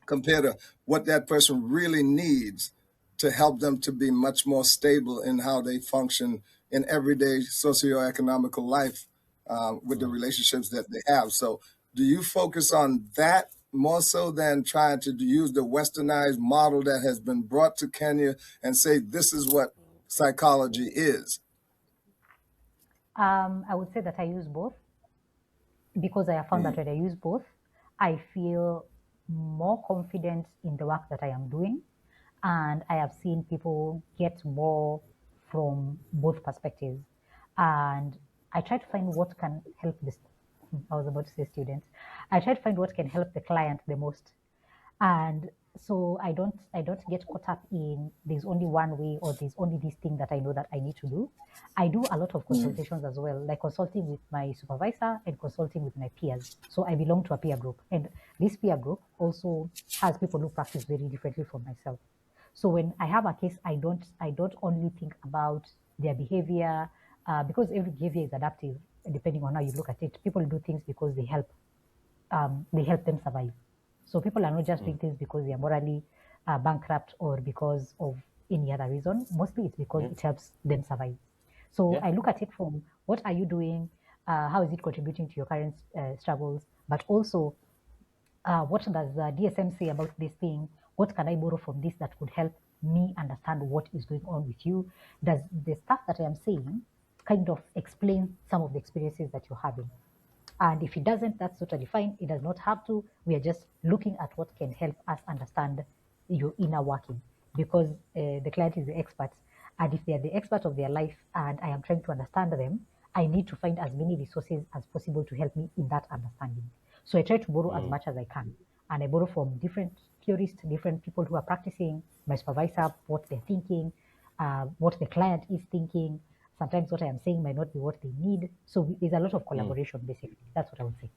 compared to what that person really needs to help them to be much more stable in how they function in everyday socioeconomical life with the relationships that they have. So, do you focus on that more so than trying to use the westernized model that has been brought to Kenya and say this is what psychology is? I would say that I use both because I have found that when I use both, I feel more confident in the work that I am doing. And I have seen people get more from both perspectives. And I try to find what can help this. I was about to say students. I try to find what can help the client the most. And so I don't get caught up in there's only one way or there's only this thing that I know that I need to do. I do a lot of consultations as well, like consulting with my supervisor and consulting with my peers. So I belong to a peer group, and this peer group also has people who practice very differently from myself. So when I have a case, I don't only think about their behavior, because every behavior is adaptive depending on how you look at it. People do things because they help them survive. So people are not just doing things because they are morally bankrupt or because of any other reason. Mostly it's because it helps them survive. So Yeah. I look at it from what are you doing, how is it contributing to your current struggles, but also what does the DSM say about this thing? What can I borrow from this that could help me understand what is going on with you? Does the stuff that I am saying kind of explain some of the experiences that you're having? And if it doesn't, that's totally fine. It does not have to. We are just looking at what can help us understand your inner working because the client is the expert. And if they are the expert of their life and I am trying to understand them, I need to find as many resources as possible to help me in that understanding. So I try to borrow as much as I can. And I borrow from different theorists, different people who are practicing, my supervisor, what they're thinking, what the client is thinking. Sometimes what I am saying might not be what they need. So there's a lot of collaboration, basically. That's what I would say.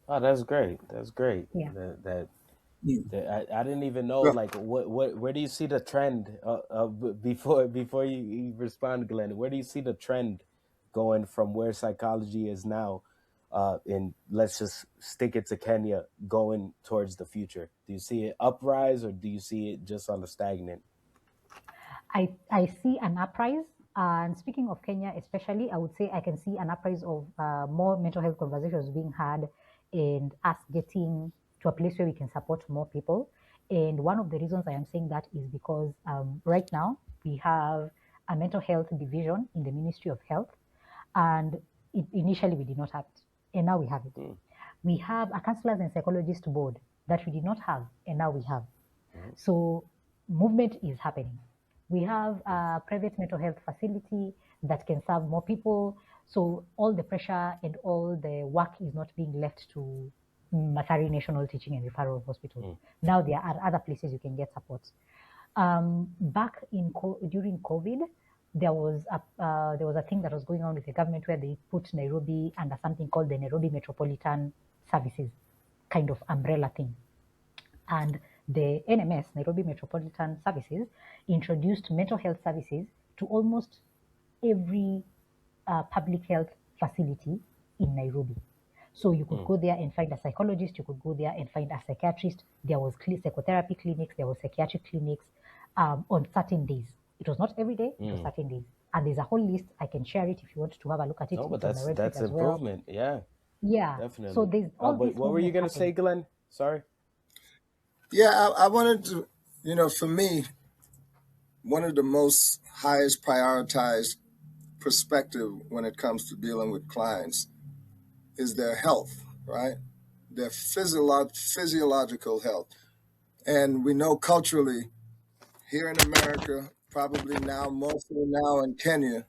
Oh, that's great. That's great. Yeah. I didn't even know, Well, like, where do you see the trend, before you respond, Glenn? Where do you see the trend going from where psychology is now, in, let's just stick it to Kenya, going towards the future? Do you see it uprise, or do you see it just on the stagnant? I see an uprise. And speaking of Kenya, especially, I would say I can see an uprise of more mental health conversations being had and us getting to a place where we can support more people. And one of the reasons I am saying that is because right now we have a mental health division in the Ministry of Health. And initially we did not have it. And now we have it. We have a counselors and psychologists board that we did not have, and now we have. So movement is happening. We have a private mental health facility that can serve more people. So all the pressure and all the work is not being left to Mathari National Teaching and Referral Hospital. Now there are other places you can get support. Back during COVID, there was a thing that was going on with the government where they put Nairobi under something called the Nairobi Metropolitan Services, kind of umbrella thing. And the NMS, Nairobi Metropolitan Services, introduced mental health services to almost every public health facility in Nairobi. So you could go there and find a psychologist, you could go there and find a psychiatrist. There was psychotherapy clinics, there was psychiatric clinics on certain days. It was not every day, it was certain days. And there's a whole list. I can share it if you want to have a look at it. No, but it's on my website that's as well. improvement. Yeah, Yeah. definitely. So there's all But this what were you movement gonna say, happening. Glenn? Sorry. yeah, I wanted to, for me, one of the most highest prioritized perspective when it comes to dealing with clients is their health, right? Their physiological health. And we know culturally here in America, probably now, mostly now in Kenya,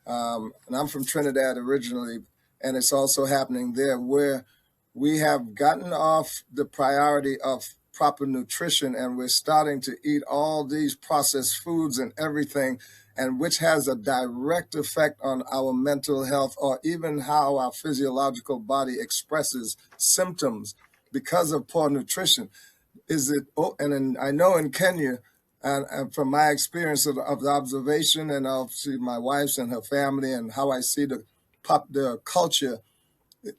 and I'm from Trinidad originally, and it's also happening there where we have gotten off the priority of proper nutrition and we're starting to eat all these processed foods and everything, and which has a direct effect on our mental health or even how our physiological body expresses symptoms because of poor nutrition. Is it, I know in Kenya, and from my experience of the observation and obviously my wife's and her family and how I see the culture,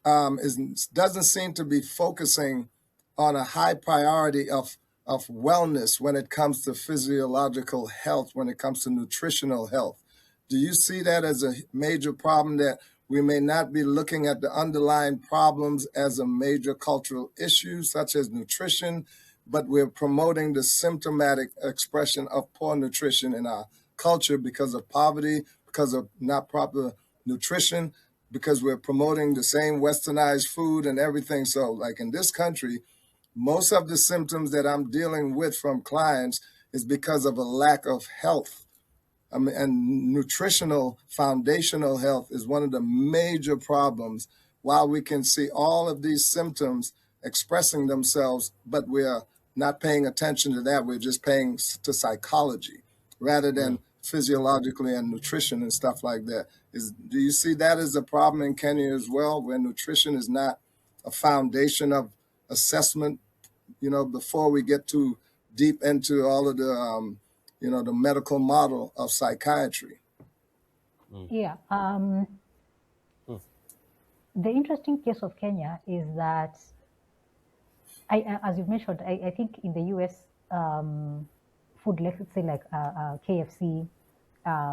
doesn't seem to be focusing on a high priority of wellness when it comes to physiological health, when it comes to nutritional health. Do you see that as a major problem, that we may not be looking at the underlying problems as a major cultural issue, such as nutrition, but we're promoting the symptomatic expression of poor nutrition in our culture because of poverty, because of not proper nutrition, because we're promoting the same westernized food and everything? So, like in this country, most of the symptoms that I'm dealing with from clients is because of a lack of health. And nutritional foundational health is one of the major problems. While we can see all of these symptoms expressing themselves, but we're not paying attention to that. We're just paying to psychology rather than physiologically and nutrition and stuff like that. Do you see that as a problem in Kenya as well, where nutrition is not a foundation of assessment, before we get too deep into all of the medical model of psychiatry? Yeah. The interesting case of Kenya is that, as you've mentioned, I think in the US, food, let's say like KFC,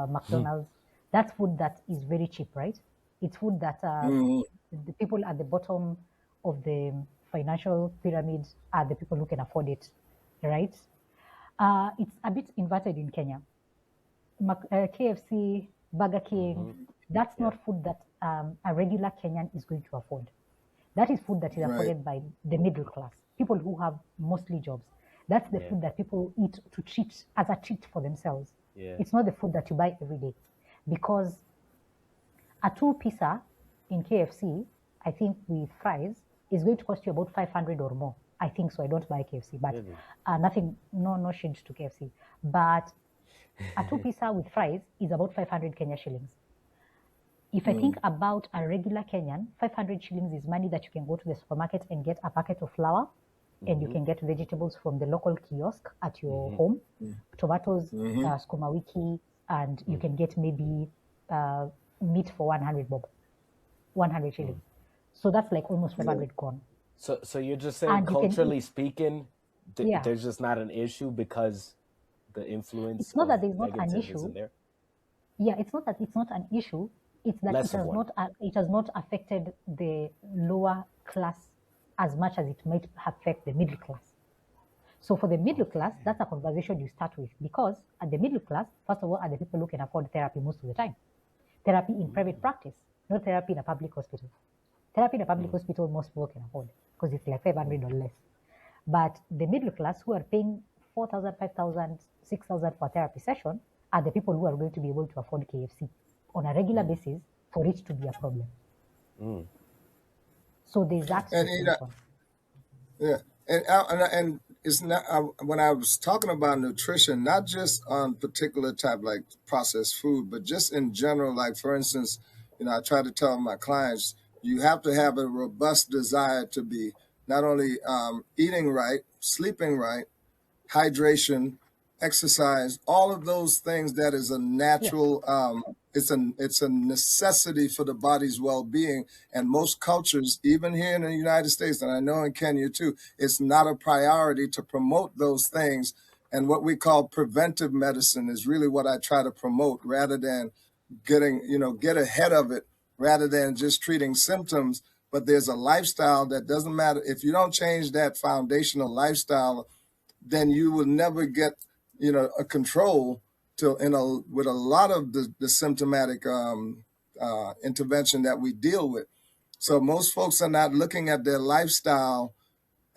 McDonald's, that's food that is very cheap, right? It's food that the people at the bottom of the financial pyramid are the people who can afford it, right? It's a bit inverted in Kenya. KFC, Burger King, that's not food that a regular Kenyan is going to afford. That is food that is afforded by the middle class, people who have mostly jobs. That's the food that people eat to treat as a treat for themselves. It's not the food that you buy every day, because a two pizza in KFC, I think with fries, is going to cost you about 500 or more. I think so. I don't buy KFC, but nothing, no shade to KFC. But a two pizza with fries is about 500 Kenya shillings. If I think about a regular Kenyan, 500 shillings is money that you can go to the supermarket and get a packet of flour, and you can get vegetables from the local kiosk at your home, tomatoes, skuma wiki, and you can get maybe meat for 100 bob, 100 shillings. So that's like almost 500 gone. So you're just saying And you can culturally eat. speaking, Yeah. there's just not an issue because the influence It's not of that there's not an negative issue. isn't there? Yeah, it's not that it's not an issue. It's that Less of one. it has not affected the lower class as much as it might affect the middle class. So for the middle class, that's a conversation you start with, because at the middle class, first of all, are the people who can afford therapy most of the time. Therapy in private practice, not therapy in a public hospital. Therapy in a public hospital, most people can afford because it's like 500 or less. But the middle class who are paying 4,000, 5,000, 6,000 for a therapy session are the people who are going to be able to afford KFC on a regular basis for it to be a problem. So there's that And situation. yeah, and it's not when I was talking about nutrition, not just on particular type like processed food, but just in general. Like for instance, I try to tell my clients you have to have a robust desire to be not only eating right, sleeping right, hydration, exercise, all of those things that is a natural it's a necessity for the body's well-being. And most cultures, even here in the United States, and I know in Kenya too, it's not a priority to promote those things. And what we call preventive medicine is really what I try to promote, rather than get ahead of it, rather than just treating symptoms. But there's a lifestyle that doesn't matter if you don't change that foundational lifestyle, then you will never get a control with a lot of the symptomatic intervention that we deal with. So most folks are not looking at their lifestyle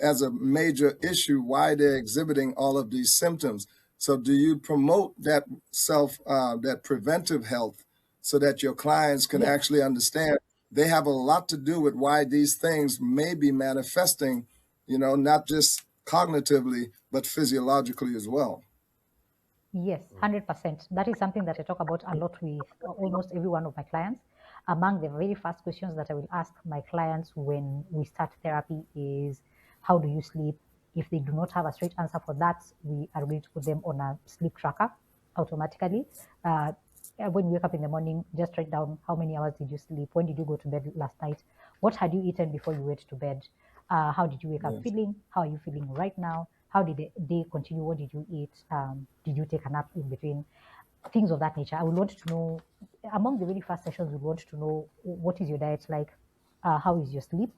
as a major issue why they're exhibiting all of these symptoms. So do you promote that that preventive health so that your clients can actually understand they have a lot to do with why these things may be manifesting, not just cognitively, but physiologically as well? Yes, 100%. That is something that I talk about a lot with almost every one of my clients. Among the very first questions that I will ask my clients when we start therapy is, how do you sleep? If they do not have a straight answer for that, we are going to put them on a sleep tracker automatically. When you wake up in the morning, just write down how many hours did you sleep? When did you go to bed last night? What had you eaten before you went to bed? How did you wake up feeling? How are you feeling right now? How did the day continue? What did you eat? Did you take a nap in between? Things of that nature. I would want to know, among the very first sessions, we want to know, what is your diet like? How is your sleep?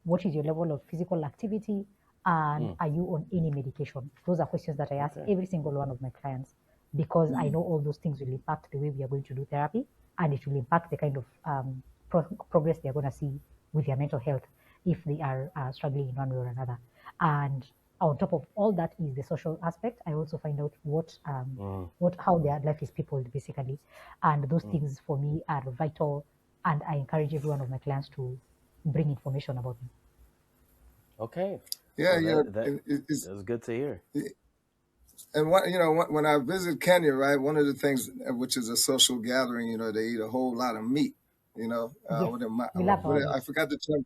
What is your level of physical activity? And are you on any medication? Those are questions that I ask every single one of my clients, because I know all those things will impact the way we are going to do therapy, and it will impact the kind of progress they're going to see with their mental health if they are struggling in one way or another. And on top of all that is the social aspect. I also find out how their life is peopled, basically, and those things for me are vital. And I encourage every one of my clients to bring information about me. Okay. Yeah, Well, that's good to hear. And when I visit Kenya, right, one of the things, which is a social gathering, they eat a whole lot of meat. Yes, we love our meat. I forgot the term,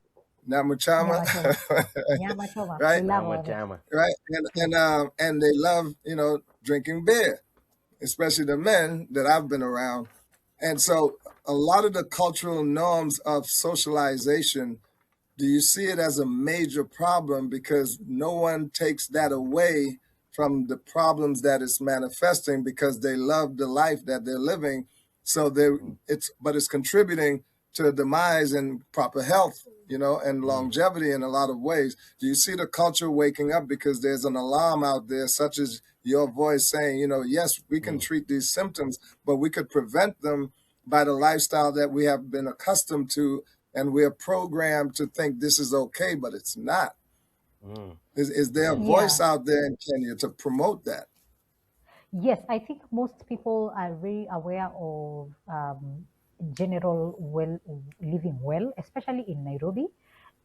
namachama, Nyama choma. Nyama choma. right, We love our meat. Jama. right, and they love drinking beer, especially the men that I've been around. And so a lot of the cultural norms of socialization, do you see it as a major problem because no one takes that away from the problems that it's manifesting, because they love the life that they're living? So it's contributing to the demise and proper health, and longevity in a lot of ways. Do you see the culture waking up because there's an alarm out there, such as your voice saying, yes, we can treat these symptoms, but we could prevent them by the lifestyle that we have been accustomed to, and we're programmed to think this is okay, but it's not. Is there a voice out there in Kenya to promote that? Yes, I think most people are very aware of general living well, especially in Nairobi.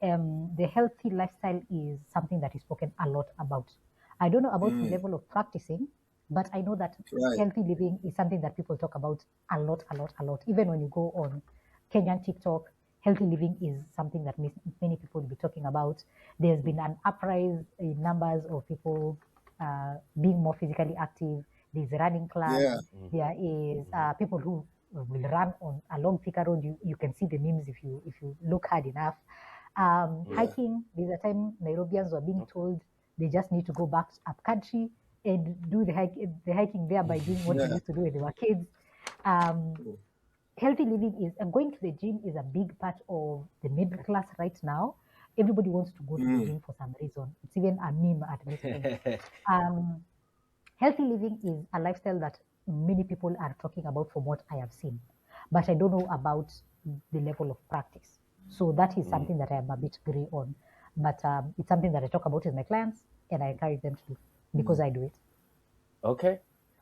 The healthy lifestyle is something that is spoken a lot about. I don't know about the level of practicing, But I know that Right. healthy living is something that people talk about a lot, a lot, a lot. Even when you go on Kenyan TikTok, healthy living is something that many people will be talking about. There's been an uprise in numbers of people being more physically active. There's running clubs. Yeah. There is people who will run on along Thika Road. You can see the memes if you look hard enough. Yeah. Hiking, there's a time Nairobians were being told they just need to go back up country and do the hiking there by doing what we Yeah. used to do when they were kids. Um, Healthy living is going to the gym is a big part of the middle class right now. Everybody wants to go to the gym for some reason. It's even a meme at this point. Um, Healthy living is a lifestyle that many people are talking about from what I have seen, but I don't know about the level of practice. So that is something that I am a bit gray on, but it's something that I talk about with my clients and I encourage them to do because I do it. Okay.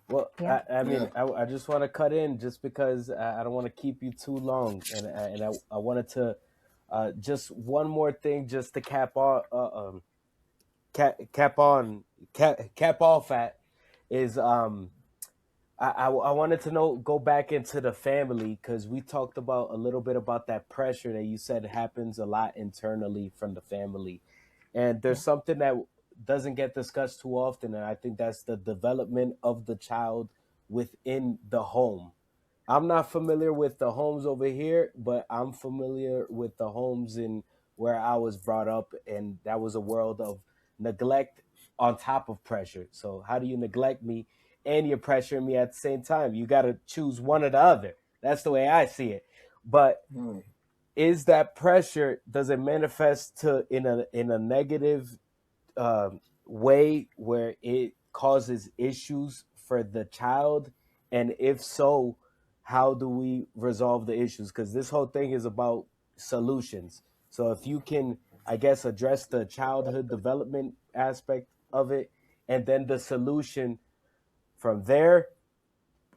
Well, Yeah. I Yeah. mean, I just want to cut in just because I don't want to keep you too long, and I wanted to just one more thing just to cap on cap off at is I wanted to know go back into the family because we talked about a little bit about that pressure that you said happens a lot internally from the family, and there's Yeah. something that doesn't get discussed too often, and I think that's the development of the child within the home. I'm not familiar with the homes over here, but I'm familiar with the homes in where I was brought up, and that was a world of neglect on top of pressure. So how do you neglect me and you're pressuring me at the same time? You got to choose one or the other. That's the way I see it. But is that pressure, does it manifest to in a negative way where it causes issues for the child? And if so, how do we resolve the issues? Because this whole thing is about solutions. So if you can, I guess, address the childhood development aspect of it, and then the solution from there,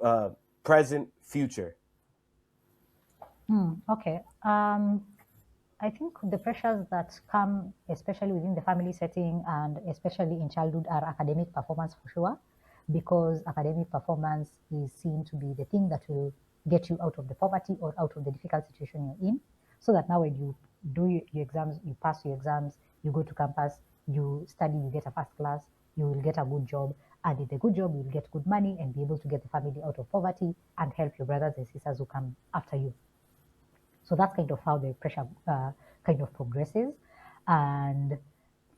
uh, present, future. Okay. I think the pressures that come, especially within the family setting and especially in childhood, are academic performance for sure, because academic performance is seen to be the thing that will get you out of the poverty or out of the difficult situation you're in. So that now when you do your exams, you pass your exams, you go to campus, you study, you get a first class, you will get a good job. And with a good job, you'll get good money and be able to get the family out of poverty and help your brothers and sisters who come after you. So that's kind of how the pressure kind of progresses. And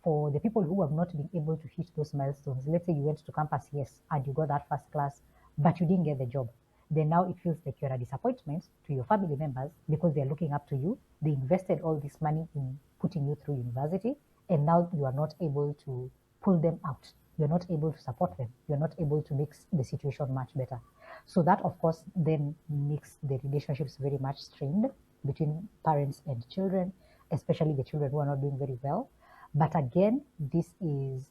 for the people who have not been able to hit those milestones, let's say you went to campus, yes, and you got that first class, but you didn't get the job. Then now it feels like you're a disappointment to your family members because they're looking up to you. They invested all this money in putting you through university, and now you are not able to pull them out. You're not able to support them. You're not able to make the situation much better. So that, of course, then makes the relationships very much strained between parents and children, especially the children who are not doing very well. But again, this is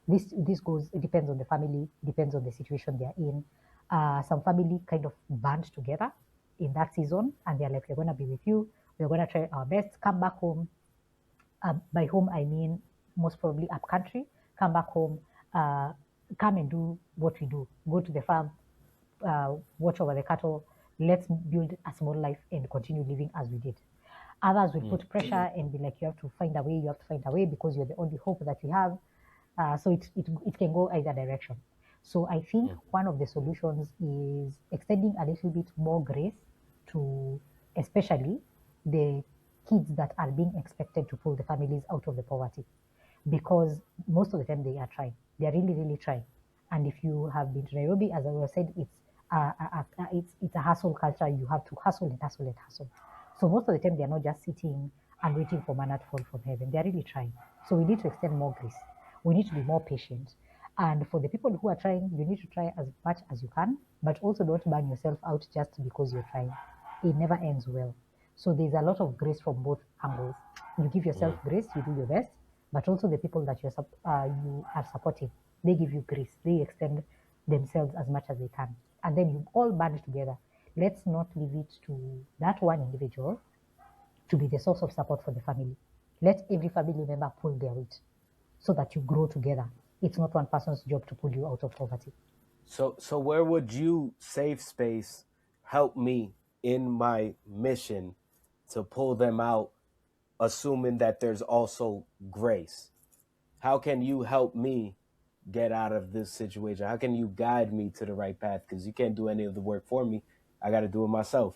this goes. It depends on the family, depends on the situation they're in. Some family kind of band together in that season, and they're like, "We're going to be with you. We're going to try our best. Come back home." By home, I mean most probably up country. Come back home. Uh, Come and do what we do. Go to the farm, watch over the cattle. Let's build a small life and continue living as we did. Others will put pressure and be like, you have to find a way, you have to find a way because you're the only hope that we have. So it can go either direction. So I think one of the solutions is extending a little bit more grace to especially the kids that are being expected to pull the families out of the poverty, because most of the time they are trying. They are really, really trying. And if you have been to Nairobi, as I was said, it's a hustle culture. You have to hustle and hustle and hustle. So most of the time they are not just sitting and waiting for manna to fall from heaven. They are really trying. So we need to extend more grace. We need to be more patient. And for the people who are trying, you need to try as much as you can, but also don't burn yourself out just because you're trying. It never ends well. So there's a lot of grace from both angles. You give yourself grace, you do your best, but also the people that you are supporting, they give you grace. They extend themselves as much as they can. And then you all band together. Let's not leave it to that one individual to be the source of support for the family. Let every family member pull their weight so that you grow together. It's not one person's job to pull you out of poverty. So where would you, safe space, help me in my mission to pull them out, assuming that there's also grace? How can you help me get out of this situation? How can you guide me to the right path? Because you can't do any of the work for me. I got to do it myself.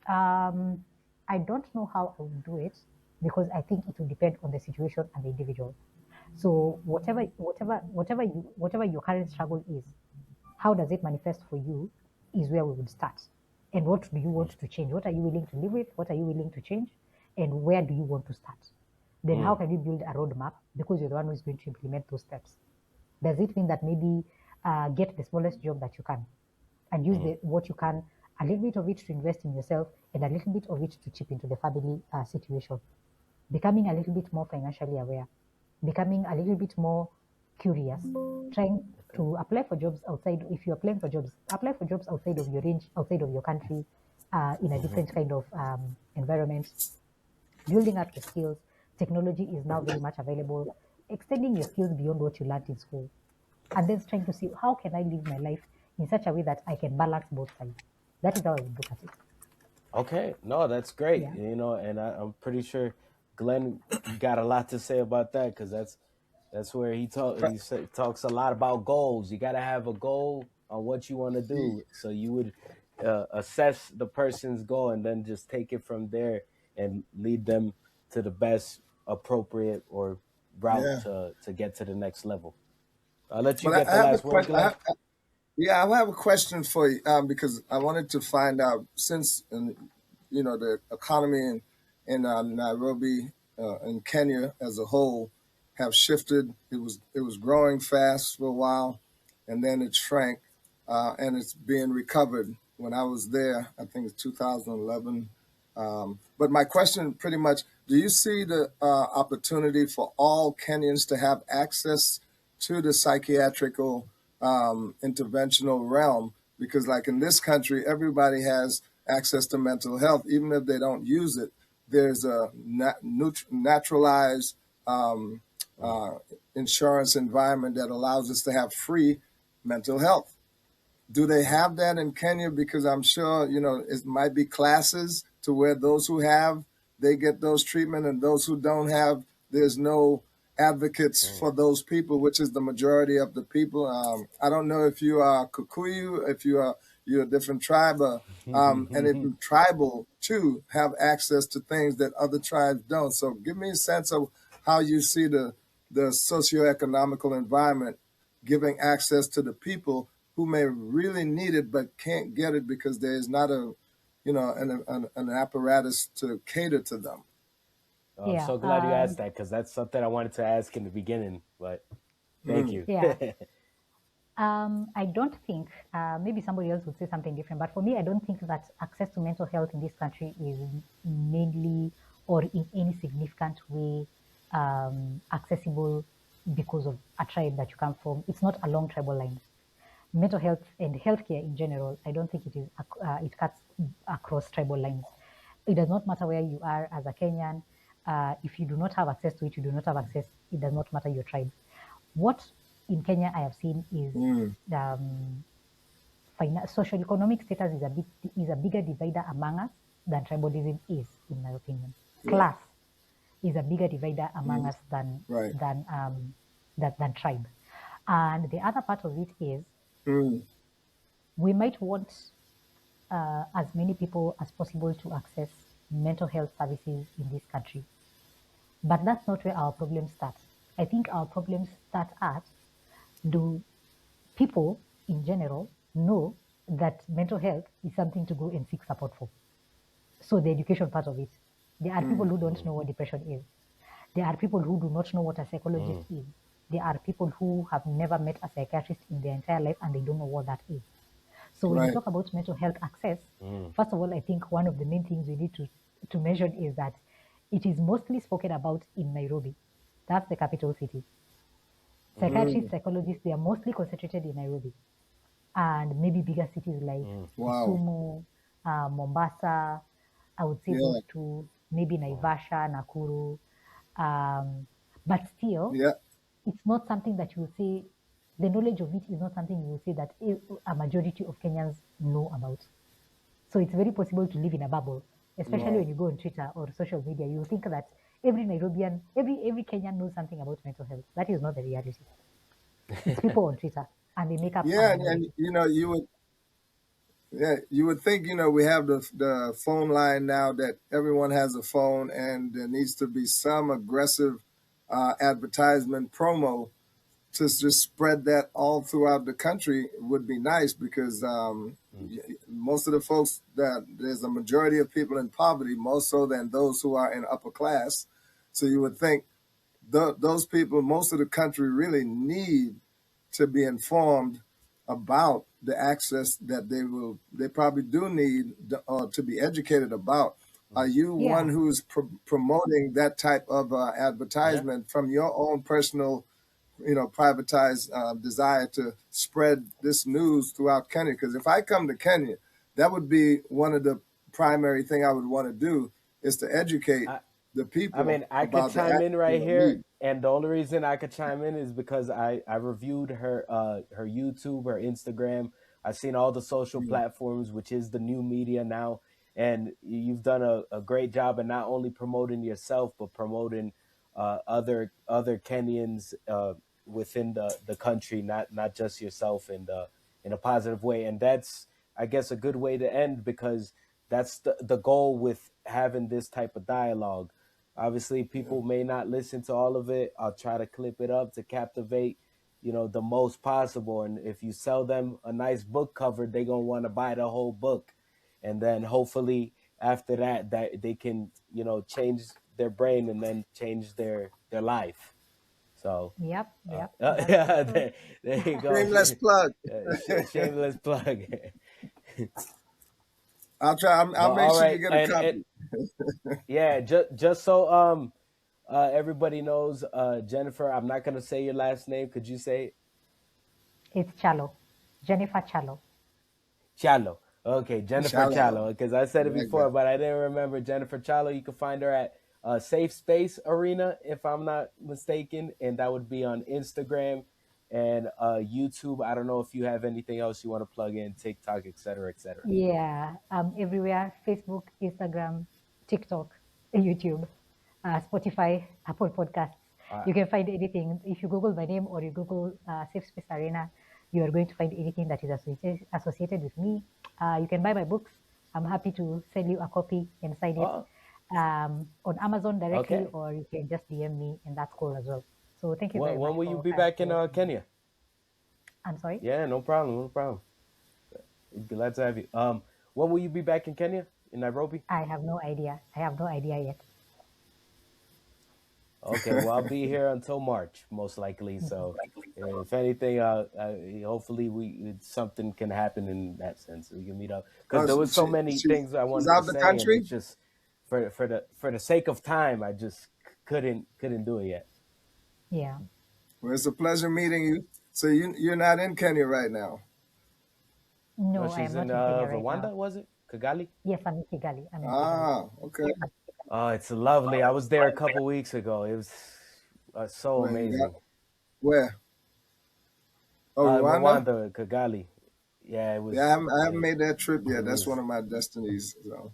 I don't know how I will do it because I think it will depend on the situation and the individual. So whatever your current struggle is, how does it manifest for you is where we would start. And what do you want to change? What are you willing to live with? What are you willing to change? And where do you want to start? Then how can you build a roadmap because you're the one who's going to implement those steps? Does it mean that maybe get the smallest job that you can and use what you can, a little bit of it to invest in yourself and a little bit of it to chip into the family situation? Becoming a little bit more financially aware, becoming a little bit more curious, trying to apply for jobs outside. If you're applying for jobs, apply for jobs outside of your range, outside of your country, in a different kind of environment, building up your skills. Technology is now very much available, extending your skills beyond what you learned in school, and then trying to see how can I live my life in such a way that I can balance both sides. That is how I would look at it. Okay, no, that's great. Yeah. And I'm pretty sure Glenn got a lot to say about that because that's where talks a lot about goals. You got to have a goal on what you want to do. So you would assess the person's goal and then just take it from there and lead them to the best appropriate or route Yeah. to get to the next level. I'll let you But get I the have a last word, question. Glenn. Yeah, I have a question for you because I wanted to find out since the economy in Nairobi and Kenya as a whole have shifted. It was growing fast for a while, and then it shrank, and it's being recovered. When I was there, I think it's 2011. But my question, pretty much, do you see the opportunity for all Kenyans to have access to the psychiatrical interventional realm? Because, like in this country, everybody has access to mental health, even if they don't use it. There's a naturalized uh, insurance environment that allows us to have free mental health. Do they have that in Kenya? Because I'm sure, it might be classes to where those who have, they get those treatment, and those who don't have, there's no advocates for those people, which is the majority of the people. I don't know if you are Kikuyu, if you're a different tribe, and if you're tribal too, have access to things that other tribes don't. So give me a sense of how you see the socioeconomical environment giving access to the people who may really need it but can't get it because there is not an apparatus to cater to them. I'm Yeah. so glad you asked that because that's something I wanted to ask in the beginning. But thank you. Yeah. I don't think, maybe somebody else would say something different, but for me, I don't think that access to mental health in this country is mainly or in any significant way accessible because of a tribe that you come from. It's not along tribal lines. Mental health and healthcare in general, I don't think it is. It cuts across tribal lines. It does not matter where you are as a Kenyan. If you do not have access to it, you do not have access. It does not matter your tribe. What in Kenya I have seen is social economic status is a bigger divider among us than tribalism is, in my opinion. Yeah. Class is a bigger divider among us Right. than tribe. And the other part of it is Mm. we might want as many people as possible to access mental health services in this country. But that's not where our problems start. I think our problems start at, do people in general know that mental health is something to go and seek support for? So the education part of it. There are people who don't know what depression is. There are people who do not know what a psychologist is. There are people who have never met a psychiatrist in their entire life and they don't know what that is. So when you Right. talk about mental health access, first of all, I think one of the main things we need to measure is that it is mostly spoken about in Nairobi. That's the capital city. Psychiatrists, psychologists, they are mostly concentrated in Nairobi and maybe bigger cities like Wow. Kisumu, Mombasa. I would say Yeah. those two, maybe Naivasha, Nakuru. But still, Yeah. it's not something that you will say, the knowledge of it is not something you will say that a majority of Kenyans know about. So it's very possible to live in a bubble, especially Wow. when you go on Twitter or social media. You think that every Nairobian, every Kenyan knows something about mental health. That is not the reality. It's people on Twitter, and they make up a Yeah, and minority. you would think, we have the phone line now that everyone has a phone, and there needs to be some aggressive advertisement promo to just spread that all throughout the country would be nice, because Mm. most of the folks, that there's a majority of people in poverty, more so than those who are in upper class. So you would think those people, most of the country, really need to be informed about the access that they probably do need, to be educated about. Are Mm. you one Yeah, who's promoting that type of Yeah. advertisement from your own personal, privatized desire to spread this news throughout Kenya? Because if I come to Kenya, that would be one of the primary thing I would want to do, is to educate I, the I people mean, I could about the chime in right here, need. and the only reason I could chime in is because I reviewed her YouTube, her Instagram. I've seen all the social Mm. platforms, which is the new media now, and you've done a great job in not only promoting yourself but promoting other Kenyans within the country, not just yourself, in a positive way. And that's, I guess, a good way to end, because that's the goal with having this type of dialogue. Obviously, Yeah. people may not listen to all of it. I'll try to clip it up to captivate, the most possible. And if you sell them a nice book cover, they're gonna want to buy the whole book. And then hopefully after that they can, change their brain and then change their life. So yep, yep. That's for yeah, sure. there you go. Shameless plug. Shameless plug. I'll But make all sure you right, get a and copy. yeah, just so everybody knows, Jennifer, I'm not gonna say your last name. Could you say it? It's Chalo, Jennifer Chalo. Chalo? Okay, Jennifer Shallow. Chalo, because I I said it like before, that. but I didn't remember Jennifer Chalo. You can find her at Safe Space Arena, if I'm not mistaken, and that would be on Instagram and YouTube. I don't know if you have anything else you want to plug in, TikTok, etc., etc. Yeah, everywhere: Facebook, Instagram, TikTok, YouTube, Spotify, Apple Podcasts. Uh, You can find anything. If you Google my name or you Google Safe Space Arena, you are going to find anything that is associated with me. You can buy my books. I'm happy to send you a copy and sign it oh, on Amazon directly, okay. or you can just DM me, and that's cool as well. So thank you very When much will you for be kind of back in for. Kenya? I'm sorry. Yeah, no problem, no problem. Glad to have you. When will you be back in Kenya, in Nairobi? I have no idea. I have no idea yet. Okay, well, I'll be here until March, most likely. So, if anything, hopefully something can happen in that sense. We can meet up, because there was so many things I She's wanted to out the say, and country. it's just for the sake of time, I just couldn't do it yet. Yeah. Well, it's a pleasure meeting you. So you're not in Kenya right now. No, No, I am she's in not in Kenya right Rwanda, now. was it Kigali? Yes, I'm in Kigali. I'm in Kigali. Ah, okay. Oh, it's lovely. I was there a couple weeks ago. It was so Where you got amazing. where? Oh, Rwanda. Rwanda, Kigali. Yeah, it Yeah, was. I haven't made that trip It yet. That's one was. of my destinies. So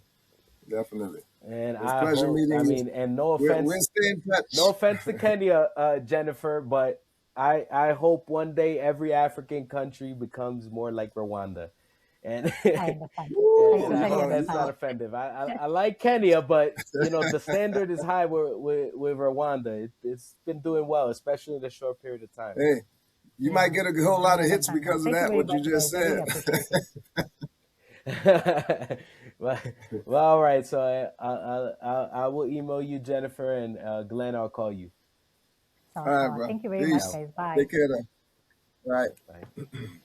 definitely, And it's a I pleasure hope, meeting I you. mean, and no We'll offense, stay in no touch. offense to Kenya, Jennifer, but I hope one day every African country becomes more like Rwanda, and I understand. I and I Woo! totally hope that's understand. not offensive. I like Kenya, but the standard is high with Rwanda. It's been doing well, especially in a short period of time. Hey, you might Yeah, get a yeah, whole I lot of hits understand that. because of Thank you that. very What you much, just guys. I said. really appreciate it. well, well, all right. So I will email you, Jennifer, and Glenn. I'll call you. All So, right, so bro. thank you very much, All Peace. guys. Bye. Take care. Then. All right. right. Bye.